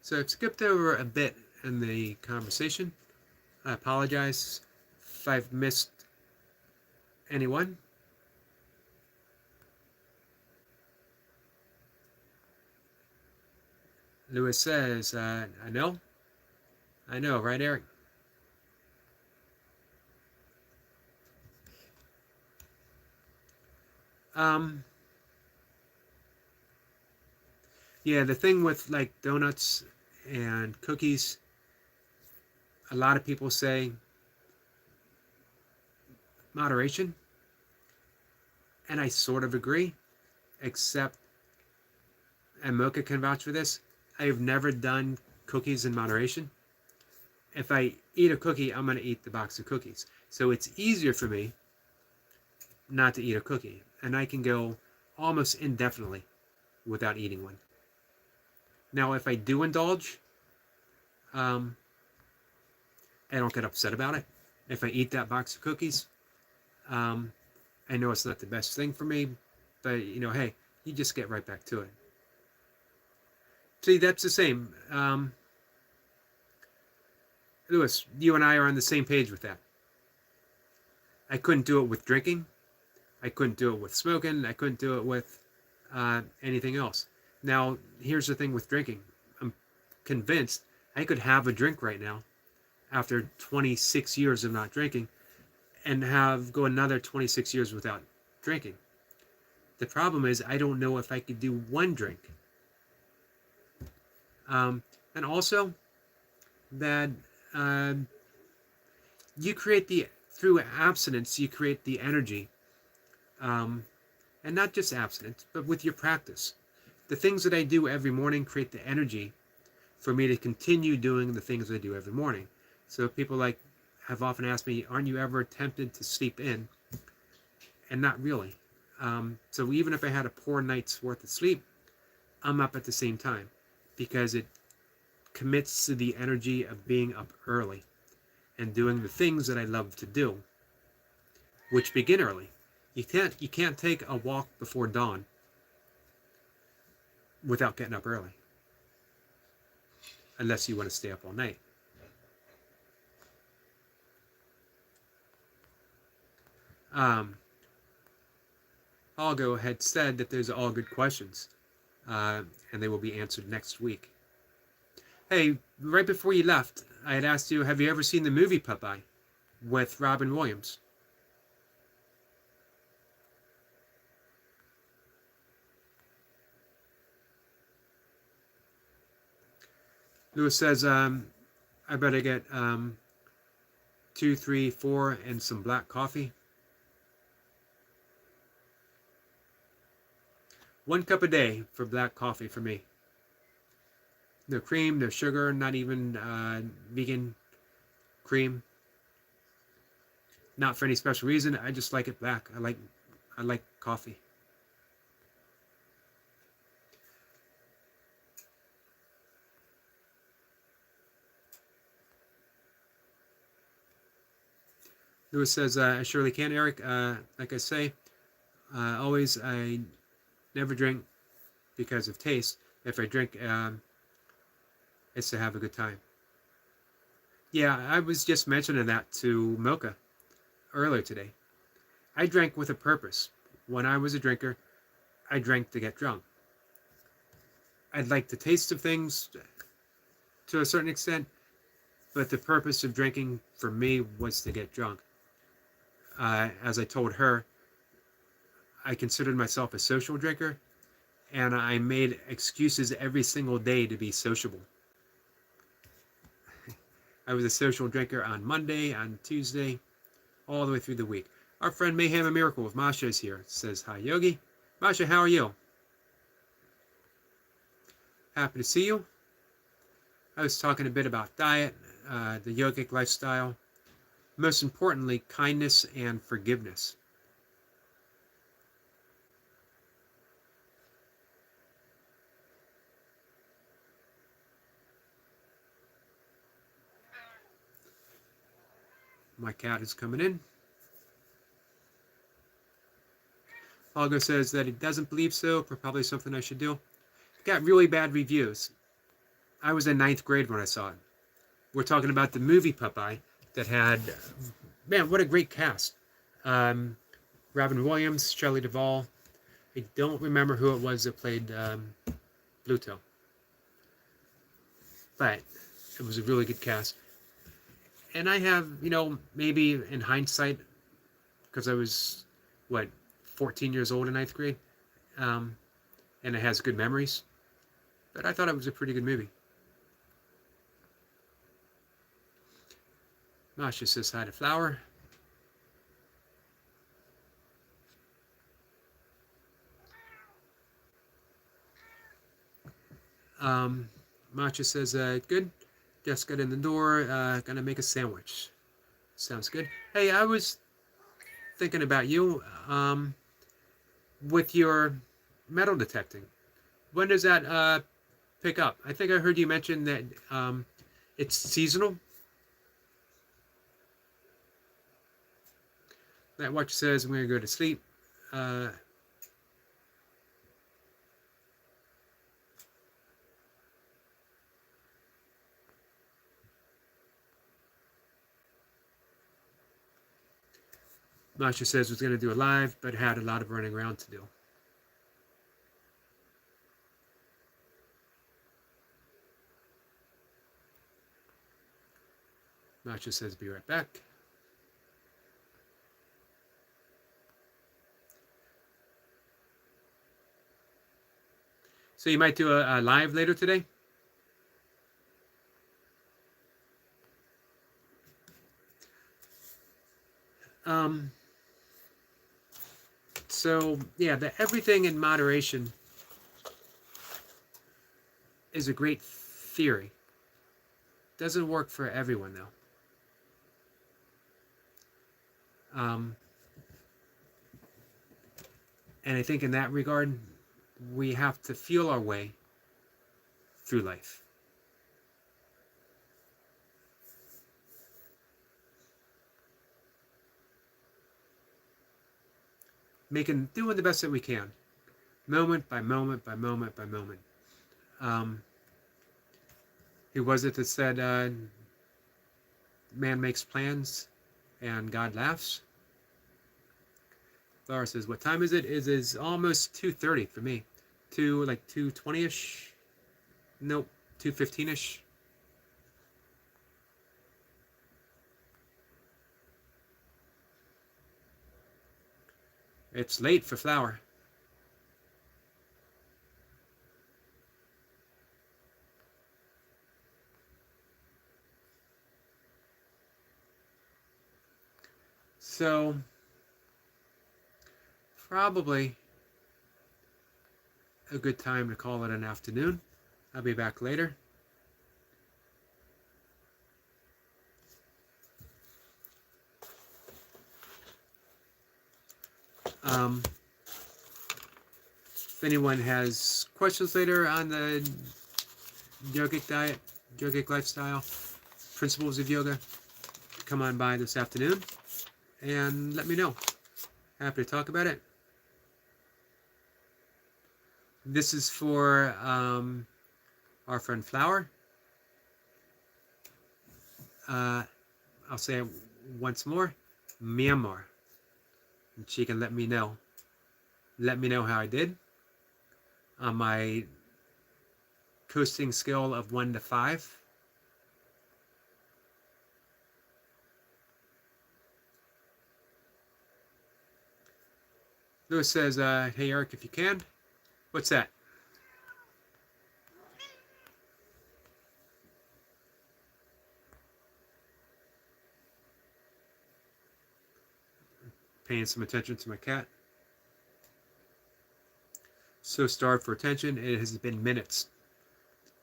So I've skipped over a bit in the conversation. I apologize if I've missed anyone. Lewis says, I know, right, Eric? Um, yeah, the thing with like donuts and cookies, a lot of people say moderation, and I sort of agree, except, and Mocha can vouch for this, I have never done cookies in moderation. If I eat a cookie, I'm going to eat the box of cookies. So it's easier for me not to eat a cookie, and I can go almost indefinitely without eating one. Now, if I do indulge, um, I don't get upset about it. If I eat that box of cookies, um, I know it's not the best thing for me, but hey, you just get right back to it. See, that's the same. Lewis, you and I are on the same page with that. I couldn't do it with drinking. I couldn't do it with smoking. I couldn't do it with anything else. Now, here's the thing with drinking. I'm convinced I could have a drink right now after 26 years of not drinking and go another 26 years without drinking. The problem is I don't know if I could do one drink. And also that through abstinence, you create the energy. And not just abstinence, but with your practice. The things that I do every morning create the energy for me to continue doing the things I do every morning. So people have often asked me, aren't you ever tempted to sleep in? And not really. So even if I had a poor night's worth of sleep, I'm up at the same time because it commits to the energy of being up early and doing the things that I love to do, which begin early. You can't take a walk before dawn without getting up early, unless you want to stay up all night. Algo had said that there's all good questions, and they will be answered next week. Hey, right before you left, I had asked you, have you ever seen the movie Popeye with Robin Williams? Lewis says, I better get 2, 3, 4, and some black coffee. 1 cup a day for black coffee for me. No cream, no sugar, not even vegan cream. Not for any special reason. I just like it black. I like coffee. Lewis says, I surely can, Eric. Like I say, always, I never drink because of taste. If I drink, it's to have a good time. Yeah, I was just mentioning that to Mocha earlier today. I drank with a purpose. When I was a drinker, I drank to get drunk. I'd like the taste of things to a certain extent, but the purpose of drinking for me was to get drunk. As I told her, I considered myself a social drinker, and I made excuses every single day to be sociable. I was a social drinker on Monday, on Tuesday, all the way through the week. Our friend Mayhem a Miracle with Masha is here. Says, hi, Yogi. Masha, how are you? Happy to see you. I was talking a bit about diet, the yogic lifestyle. Most importantly, kindness and forgiveness. My cat is coming in. Algo says that he doesn't believe so, but probably something I should do. It got really bad reviews. I was in 9th grade when I saw it. We're talking about the movie Popeye that had, man, what a great cast. Robin Williams, Shelley Duvall. I don't remember who it was that played Bluto. but it was a really good cast. And I have, maybe in hindsight, because I was, 14 years old in ninth grade, and it has good memories, but I thought it was a pretty good movie. Masha says hi to Flower. Masha says, good. Just got in the door, gonna make a sandwich. Sounds good. Hey, I was thinking about you, with your metal detecting. When does that pick up? I think I heard you mention that it's seasonal. That watch says I'm gonna go to sleep. Masha says was going to do a live, but had a lot of running around to do. Masha says be right back. So you might do a live later today? So yeah, the everything in moderation is a great theory. Doesn't work for everyone though. And I think in that regard, we have to feel our way through life. Doing the best that we can, moment by moment by moment by moment. Who was it that said, man makes plans and God laughs? Laura says, what time is it? It is almost 2:30 for me. 2:20ish? Nope, 2:15ish. It's late for Flower. So, probably a good time to call it an afternoon. I'll be back later. If anyone has questions later on the yogic diet, yogic lifestyle, principles of yoga, come on by this afternoon and let me know. Happy to talk about it. This is for our friend Flower. I'll say it once more, Myanmar. And she can let me know. Let me know how I did on my coasting scale of 1 to 5. Lewis says, hey Eric, if you can. What's that? Paying some attention to my cat. So starved for attention. It has been minutes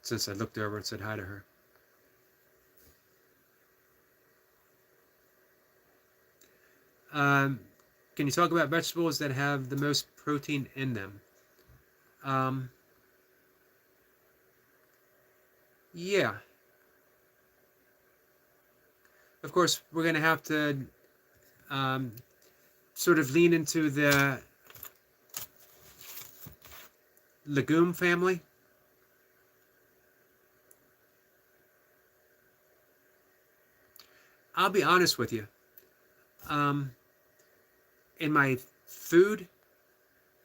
since I looked over and said hi to her. Can you talk about vegetables that have the most protein in them? Yeah. Of course, we're going to have to sort of lean into the legume family. I'll be honest with you. In my food,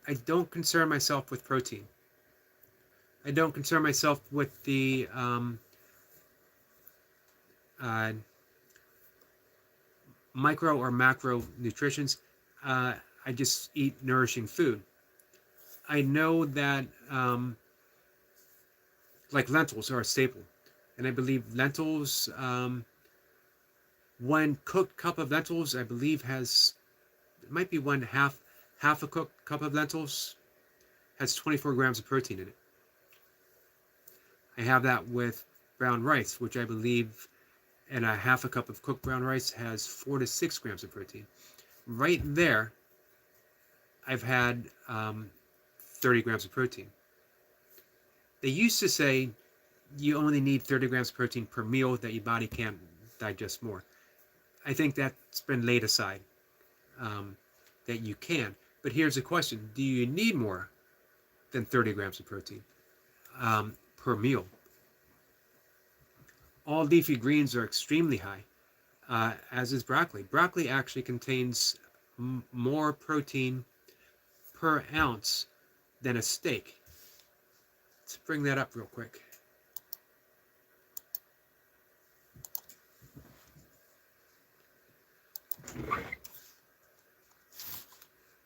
I don't concern myself with protein. I don't concern myself with the uh, micro or macro nutritions. I just eat nourishing food. I know that like lentils are a staple, and I believe lentils, one cooked cup of lentils, I believe has, it might be one half a cooked cup of lentils has 24 grams of protein in it. I have that with brown rice, which I believe and a half a cup of cooked brown rice has 4 to 6 grams of protein. Right there, I've had 30 grams of protein. They used to say you only need 30 grams of protein per meal, that your body can't digest more. I think that's been laid aside, that you can. But here's the question: do you need more than 30 grams of protein per meal? All leafy greens are extremely high, as is broccoli. Broccoli actually contains more protein per ounce than a steak. Let's bring that up real quick.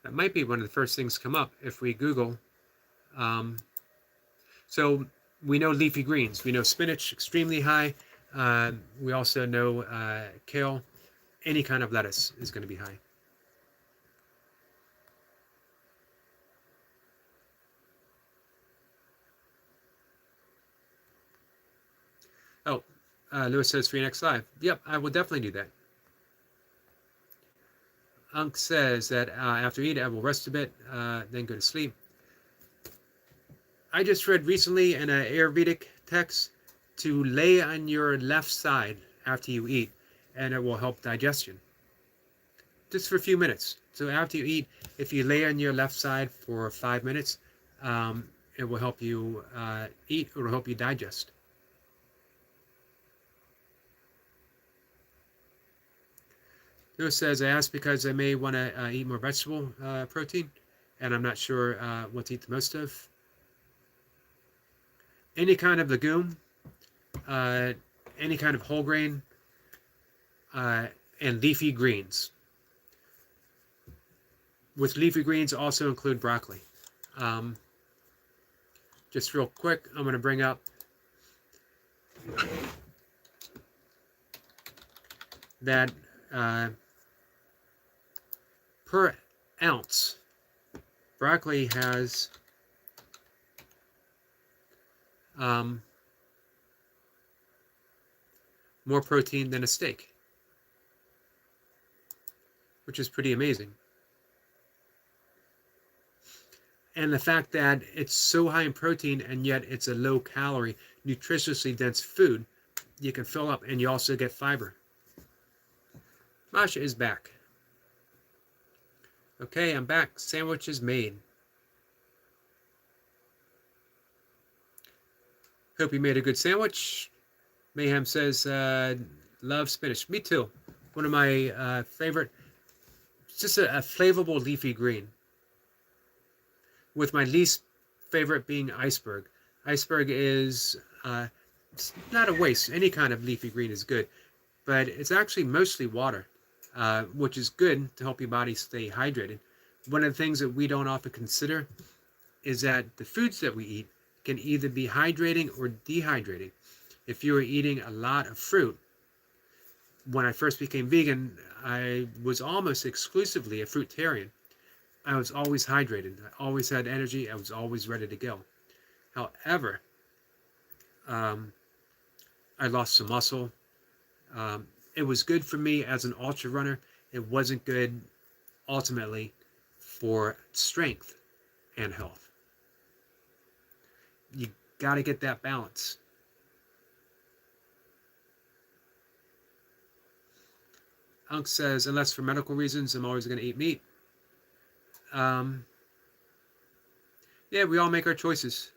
That might be one of the first things come up if we Google. So we know leafy greens. We know spinach, extremely high. We also know kale. Any kind of lettuce is going to be high. Oh, Lewis says for your next live. Yep, I will definitely do that. Unk says that after eat, I will rest a bit, then go to sleep. I just read recently in an Ayurvedic text to lay on your left side after you eat, and it will help digestion. Just for a few minutes. So after you eat, if you lay on your left side for 5 minutes, it will help you eat, it will help you digest. Lewis says, I asked because I may want to eat more vegetable protein, and I'm not sure what to eat the most of. Any kind of legume, any kind of whole grain, and leafy greens. With leafy greens, also include broccoli. Just real quick, I'm going to bring up that per ounce, broccoli has more protein than a steak, which is pretty amazing. And the fact that it's so high in protein and yet it's a low calorie, nutritiously dense food, you can fill up and you also get fiber. Masha is back. Okay, I'm back. Sandwich is made. Hope you made a good sandwich. Mayhem says, love spinach. Me too. One of my favorite. It's just a flavorful leafy green. With my least favorite being iceberg. Iceberg is it's not a waste. Any kind of leafy green is good. But it's actually mostly water, which is good to help your body stay hydrated. One of the things that we don't often consider is that the foods that we eat can either be hydrating or dehydrating. If you were eating a lot of fruit, when I first became vegan, I was almost exclusively a fruitarian. I was always hydrated. I always had energy. I was always ready to go. However, I lost some muscle. It was good for me as an ultra runner. It wasn't good ultimately for strength and health. You got to get that balance. Unk says, unless for medical reasons, I'm always going to eat meat. Yeah, we all make our choices.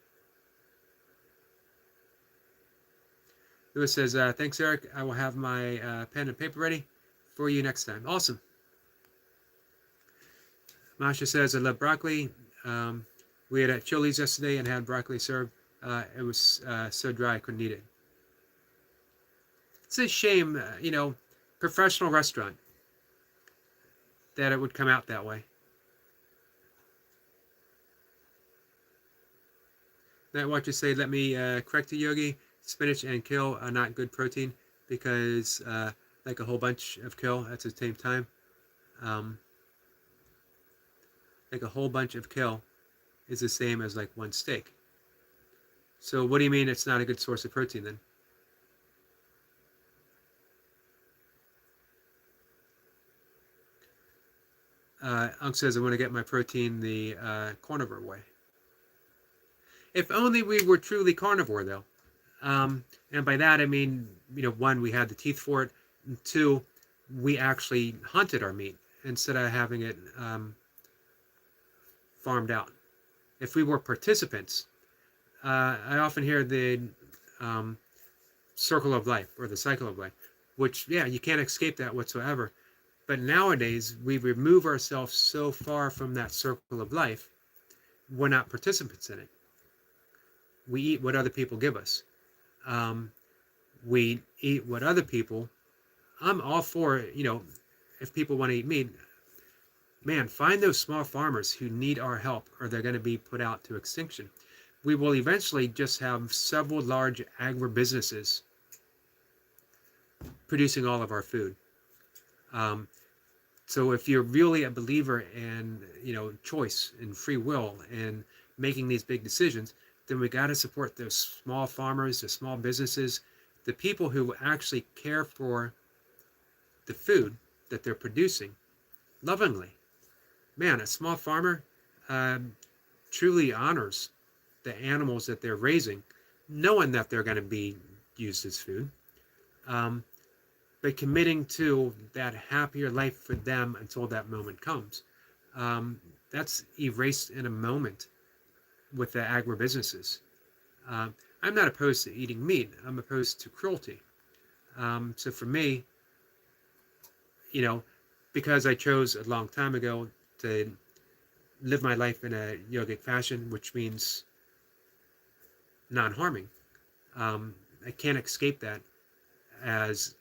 Lewis says, thanks, Eric. I will have my pen and paper ready for you next time. Awesome. Masha says, I love broccoli. We had at Chili's yesterday and had broccoli served. It was so dry I couldn't eat it. It's a shame, professional restaurant, that it would come out that way. Now, what you say? Let me correct you, Yogi. Spinach and kale are not good protein because, like a whole bunch of kale at the same time, um, like a whole bunch of kale is the same as like one steak. So, what do you mean it's not a good source of protein then? Unc says I want to get my protein the carnivore way. If only we were truly carnivore, though. And by that I mean, one, we had the teeth for it, and two, we actually hunted our meat instead of having it farmed out. If we were participants, I often hear the circle of life or the cycle of life, which, yeah, you can't escape that whatsoever. But nowadays, we remove ourselves so far from that circle of life, we're not participants in it. We eat what other people give us. We eat what other people. I'm all for, if people want to eat meat, man, find those small farmers who need our help or they're going to be put out to extinction. We will eventually just have several large agribusinesses producing all of our food. So if you're really a believer in, choice and free will and making these big decisions, then we got to support those small farmers, the small businesses, the people who actually care for the food that they're producing lovingly. Man, a small farmer truly honors the animals that they're raising, knowing that they're going to be used as food, but committing to that happier life for them until that moment comes. That's erased in a moment with the agribusinesses. I'm not opposed to eating meat. I'm opposed to cruelty. So for me, because I chose a long time ago to live my life in a yogic fashion, which means non-harming, I can't escape that, as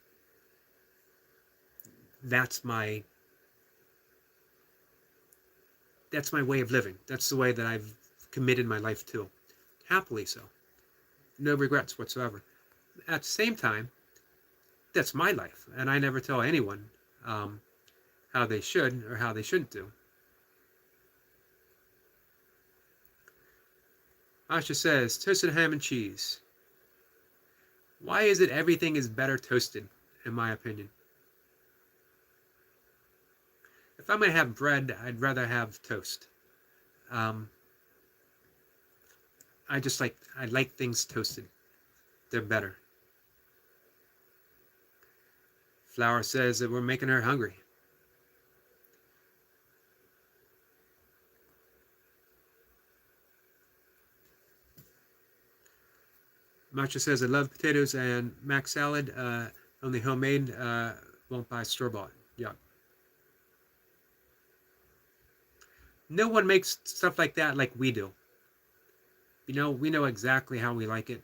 that's my way of living. That's the way that I've committed my life to. Happily so. No regrets whatsoever. At the same time, that's my life, and I never tell anyone how they should or how they shouldn't do. Asha says, toasted ham and cheese. Why is it everything is better toasted, in my opinion? If I'm going to have bread, I'd rather have toast. I like things toasted. They're better. Flower says that we're making her hungry. Matcha says, I love potatoes and mac salad, only homemade, won't buy store-bought. Yuck. No one makes stuff like that like we do. We know exactly how we like it.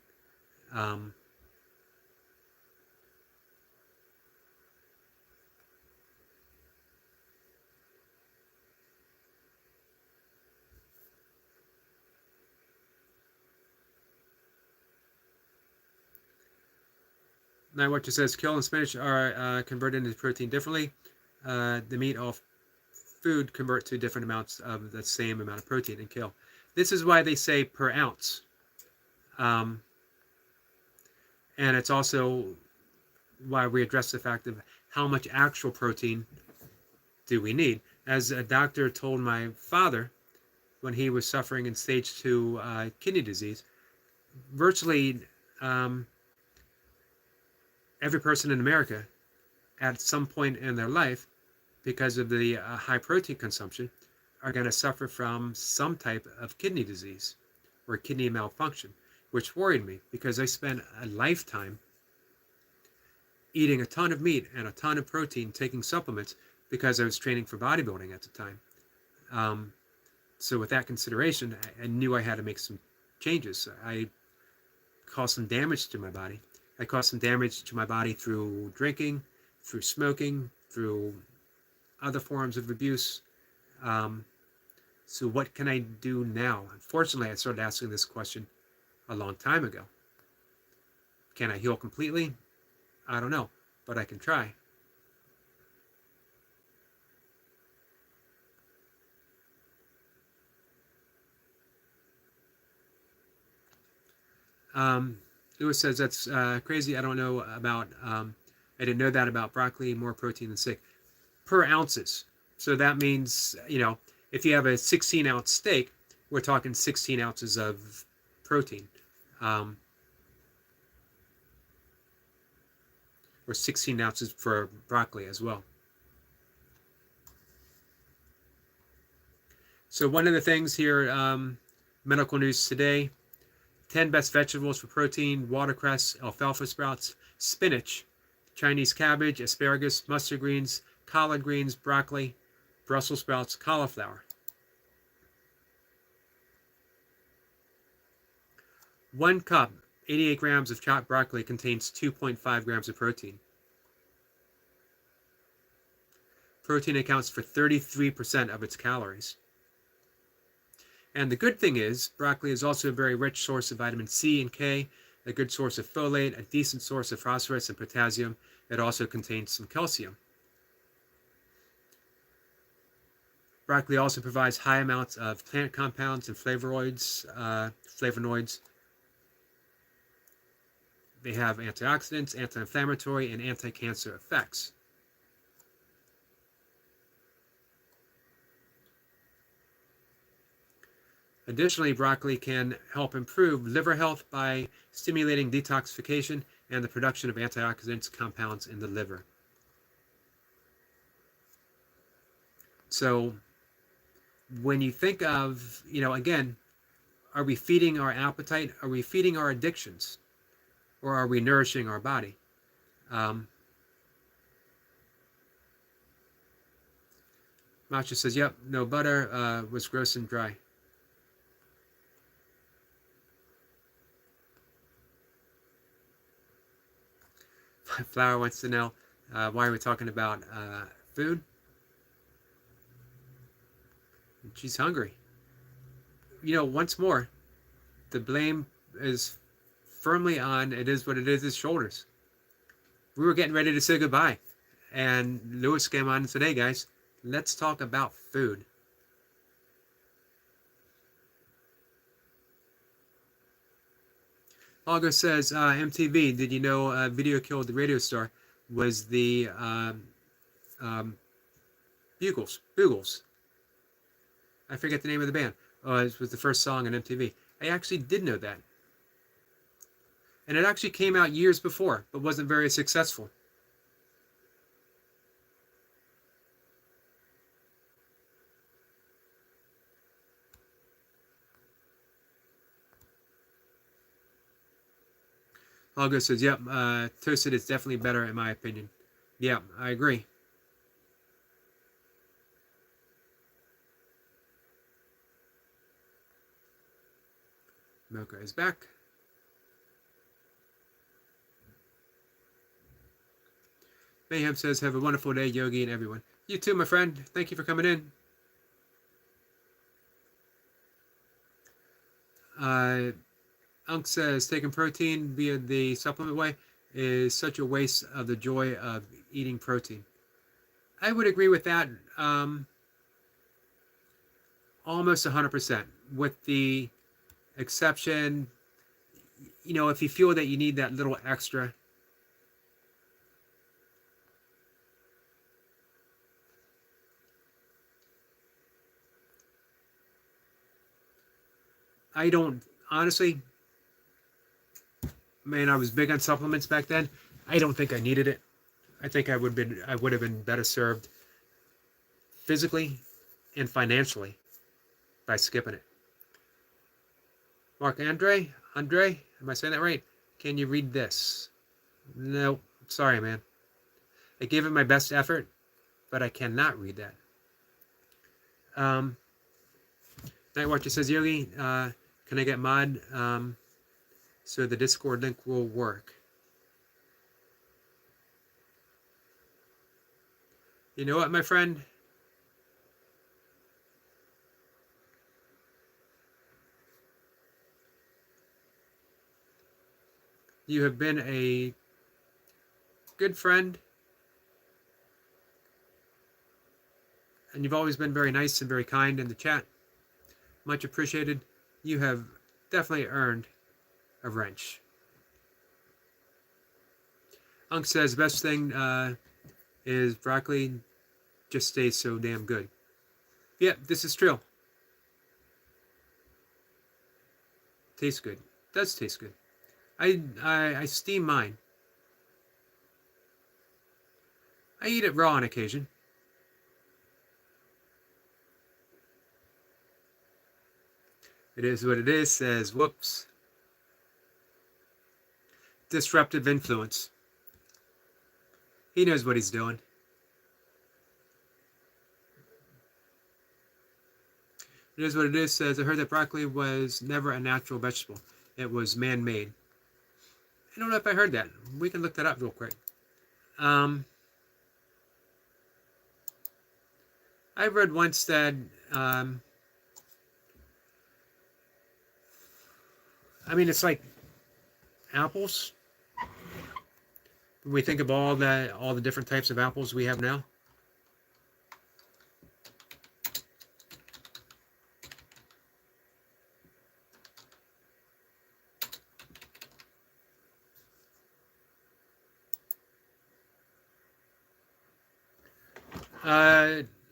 Now, what it says, kale and spinach are converted into protein differently. The meat of food convert to different amounts of the same amount of protein in kale. This is why they say per ounce. And it's also why we address the fact of how much actual protein do we need. As a doctor told my father when he was suffering in stage 2 kidney disease, virtually every person in America at some point in their life, because of the high protein consumption, are going to suffer from some type of kidney disease or kidney malfunction, which worried me because I spent a lifetime eating a ton of meat and a ton of protein, taking supplements because I was training for bodybuilding at the time. So with that consideration, I knew I had to make some changes. I caused some damage to my body. I caused some damage to my body through drinking, through smoking, through other forms of abuse. So what can I do now? Unfortunately, I started asking this question a long time ago. Can I heal completely? I don't know, but I can try. Lewis says that's crazy. I don't know about, I didn't know that about broccoli, more protein than steak. Per ounces. So that means, if you have a 16-ounce steak, we're talking 16 ounces of protein. Or 16 ounces for broccoli as well. So one of the things here, medical news today, 10 best vegetables for protein: watercress, alfalfa sprouts, spinach, Chinese cabbage, asparagus, mustard greens, collard greens, broccoli, Brussels sprouts, cauliflower. 1 cup, 88 grams of chopped broccoli contains 2.5 grams of protein. Protein accounts for 33% of its calories. And the good thing is, broccoli is also a very rich source of vitamin C and K, a good source of folate, a decent source of phosphorus and potassium. It also contains some calcium. Broccoli also provides high amounts of plant compounds and flavonoids. They have antioxidants, anti-inflammatory, and anti-cancer effects. Additionally, broccoli can help improve liver health by stimulating detoxification and the production of antioxidants compounds in the liver. So when you think of, again, are we feeding our appetite? Are we feeding our addictions? Or are we nourishing our body? Masha says, yep, no butter, was gross and dry. Flower wants to know, why are we talking about food? She's hungry. Once more, the blame is firmly on It Is What It Is' shoulders. We were getting ready to say goodbye, and Lewis came on and said, hey guys, let's talk about food. August says, MTV, did you know Video Killed the Radio Star was the Bugles. I forget the name of the band. It was the first song on MTV. I actually did know that. And it actually came out years before, but wasn't very successful. August says, yep, toasted is definitely better in my opinion. Yeah, I agree. Mocha is back. Mayhem says, have a wonderful day, Yogi and everyone. You too, my friend. Thank you for coming in. Unk says, taking protein via the supplement way is such a waste of the joy of eating protein. I would agree with that almost 100%, with the exception, if you feel that you need that little extra. I don't, honestly, man, I was big on supplements back then. I don't think I needed it. I think I would have been better served physically and financially by skipping it. Mark Andre, am I saying that right? Can you read this? No, sorry, man. I gave it my best effort, but I cannot read that. Night Watcher says, Yogi, can I get mod so the Discord link will work? You know what, my friend? You have been a good friend, and you've always been very nice and very kind in the chat. Much appreciated. You have definitely earned a wrench. Unk says best thing is broccoli just stays so damn good. Yeah, this is true. Tastes good. Does taste good. I steam mine. I eat it raw on occasion. It is what it is, says whoops. Disruptive influence. He knows what he's doing. It is what it is, says I heard that broccoli was never a natural vegetable. It was man-made. I don't know if I heard that. We can look that up real quick. I read once that I mean, it's like apples. When we think of all the different types of apples we have now.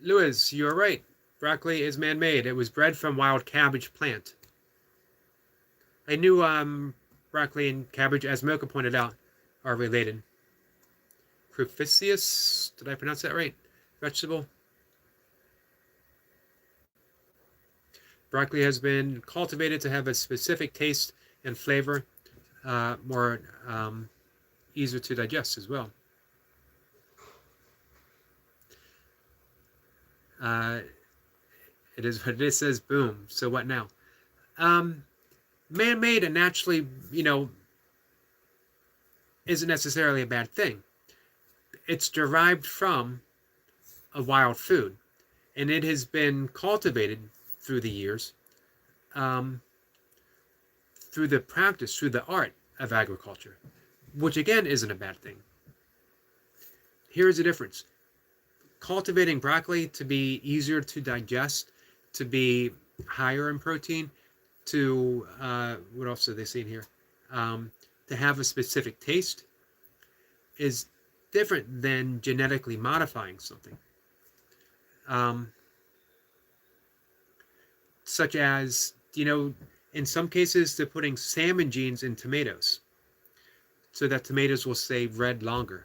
Lewis, you're right. Broccoli is man-made. It was bred from wild cabbage plant. I knew broccoli and cabbage, as Mocha pointed out, are related. Proficius, did I pronounce that right? Vegetable. Broccoli has been cultivated to have a specific taste and flavor, more easier to digest as well. It is what it is, says boom. So what now? Man-made and naturally, isn't necessarily a bad thing. It's derived from a wild food, and it has been cultivated through the years, through the practice, through the art of agriculture, which again isn't a bad thing. Here's the difference. Cultivating broccoli to be easier to digest, to be higher in protein, to, what else are they saying here? To have a specific taste is different than genetically modifying something. Such as, in some cases, they're putting salmon genes in tomatoes so that tomatoes will stay red longer.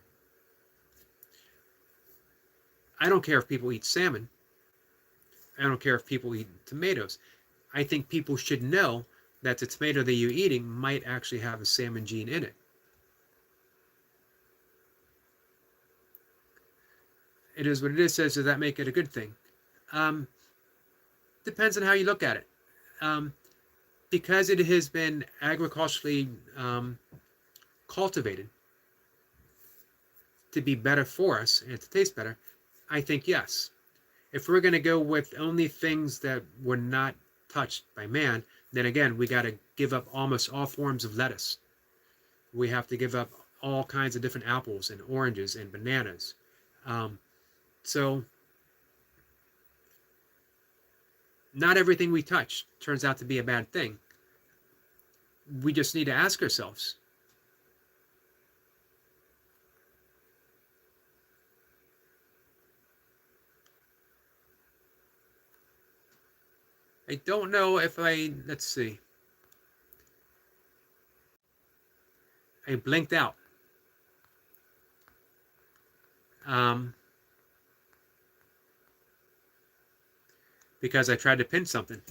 I don't care if people eat salmon. I don't care if people eat tomatoes. I think people should know that the tomato that you're eating might actually have a salmon gene in it. It is what it is, says, does that make it a good thing? Depends on how you look at it. Because it has been agriculturally cultivated to be better for us and to taste better, I think yes. If we're going to go with only things that were not touched by man, then again, we got to give up almost all forms of lettuce. We have to give up all kinds of different apples and oranges and bananas. So not everything we touch turns out to be a bad thing. We just need to ask ourselves, I don't know if let's see. I blinked out. Because I tried to pin something.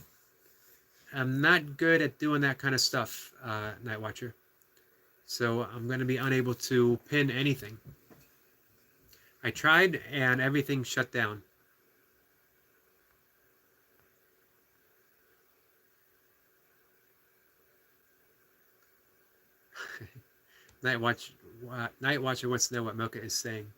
I'm not good at doing that kind of stuff, Night Watcher. So I'm going to be unable to pin anything. I tried and everything shut down. Night Watcher wants to know what Mocha is saying.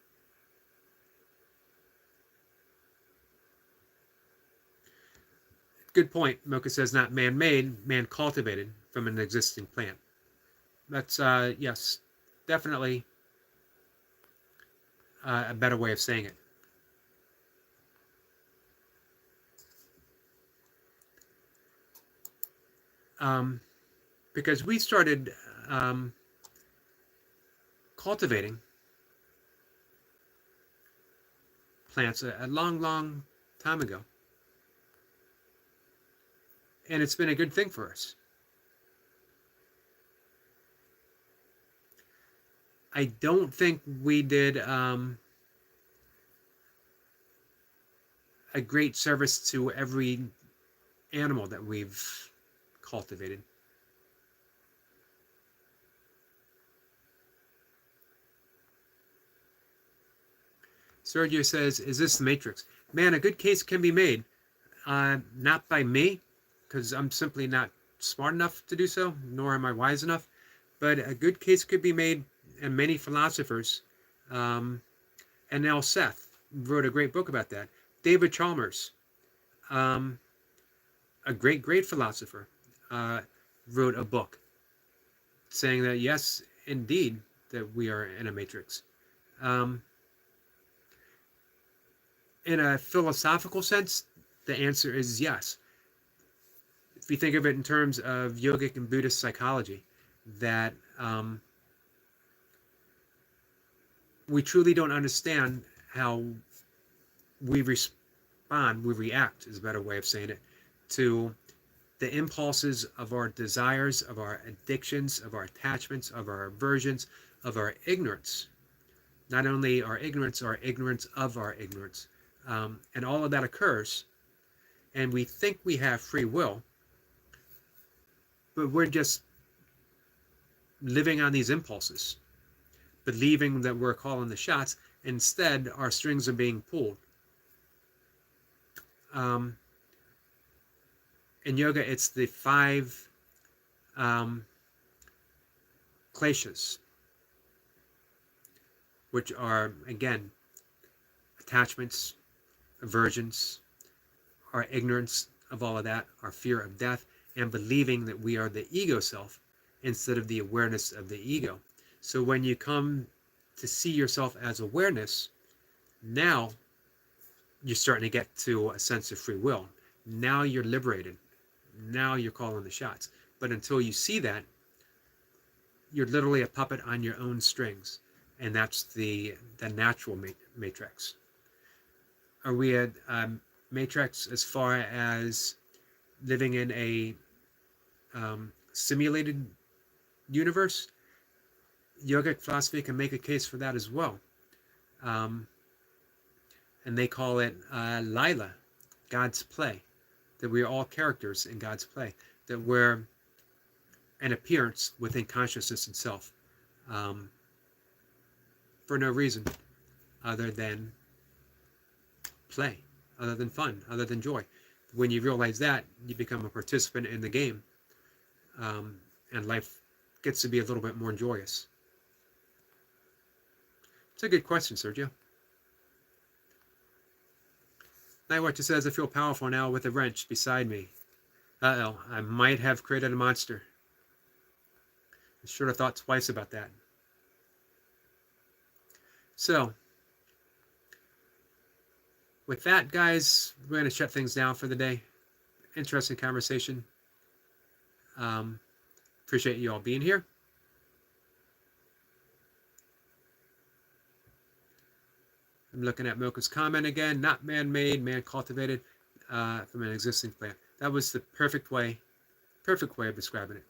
good point. Mocha says not man-made, man-cultivated from an existing plant. That's, yes, definitely a better way of saying it. Because we started cultivating plants a long, long time ago. And it's been a good thing for us. I don't think we did a great service to every animal that we've cultivated. Sergio says, is this the Matrix? Man, a good case can be made. Not by me, because I'm simply not smart enough to do so, nor am I wise enough. But a good case could be made, and many philosophers, and now Seth wrote a great book about that. David Chalmers, a great philosopher, wrote a book saying that yes, indeed, that we are in a matrix. In a philosophical sense, the answer is yes. If you think of it in terms of yogic and Buddhist psychology, that we truly don't understand how we respond, we react is a better way of saying it, to the impulses of our desires, of our addictions, of our attachments, of our aversions, of our ignorance. Not only our ignorance of our ignorance. And all of that occurs, and we think we have free will, but we're just living on these impulses, believing that we're calling the shots. Instead, our strings are being pulled. In yoga, it's the 5 kleshas, which are, again, attachments, aversions, our ignorance of all of that, our fear of death, and believing that we are the ego self instead of the awareness of the ego. So when you come to see yourself as awareness, now you're starting to get to a sense of free will. Now you're liberated. Now you're calling the shots. But until you see that, you're literally a puppet on your own strings. And that's the natural matrix. Are we a matrix as far as living in a simulated universe? Yogic philosophy can make a case for that as well. And they call it Lila, God's play. That we are all characters in God's play. That we're an appearance within consciousness itself. For no reason other than play, other than fun, other than joy. When you realize that, you become a participant in the game, and life gets to be a little bit more joyous. It's a good question, Sergio. Nightwatcher says, I feel powerful now with a wrench beside me. Uh-oh, I might have created a monster. I should have thought twice about that. So, with that, guys, we're going to shut things down for the day. Interesting conversation. Appreciate you all being here. I'm looking at Mocha's comment again. Not man-made, man-cultivated from an existing plant. That was the perfect way of describing it.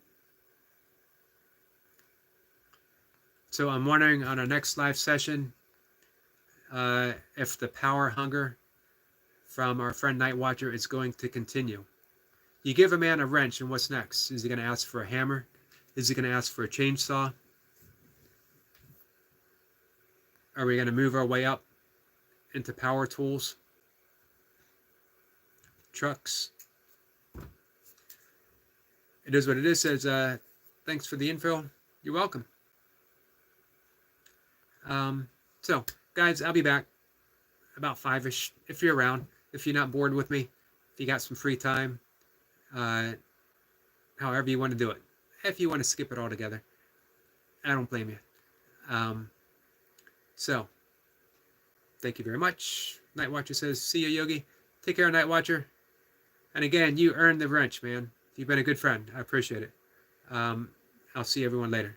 So I'm wondering on our next live session if the power hunger from our friend Nightwatcher is going to continue. You give a man a wrench, and what's next? Is he going to ask for a hammer? Is he going to ask for a chainsaw? Are we going to move our way up into power tools? Trucks? It is what it is. Says, thanks for the info. You're welcome. So, guys, I'll be back about 5-ish if you're around. If you're not bored with me, if you got some free time, however you want to do it. If you want to skip it altogether, I don't blame you. So, thank you very much. Night Watcher says, see you, Yogi. Take care, Night Watcher. And again, you earned the wrench, man. You've been a good friend. I appreciate it. I'll see everyone later.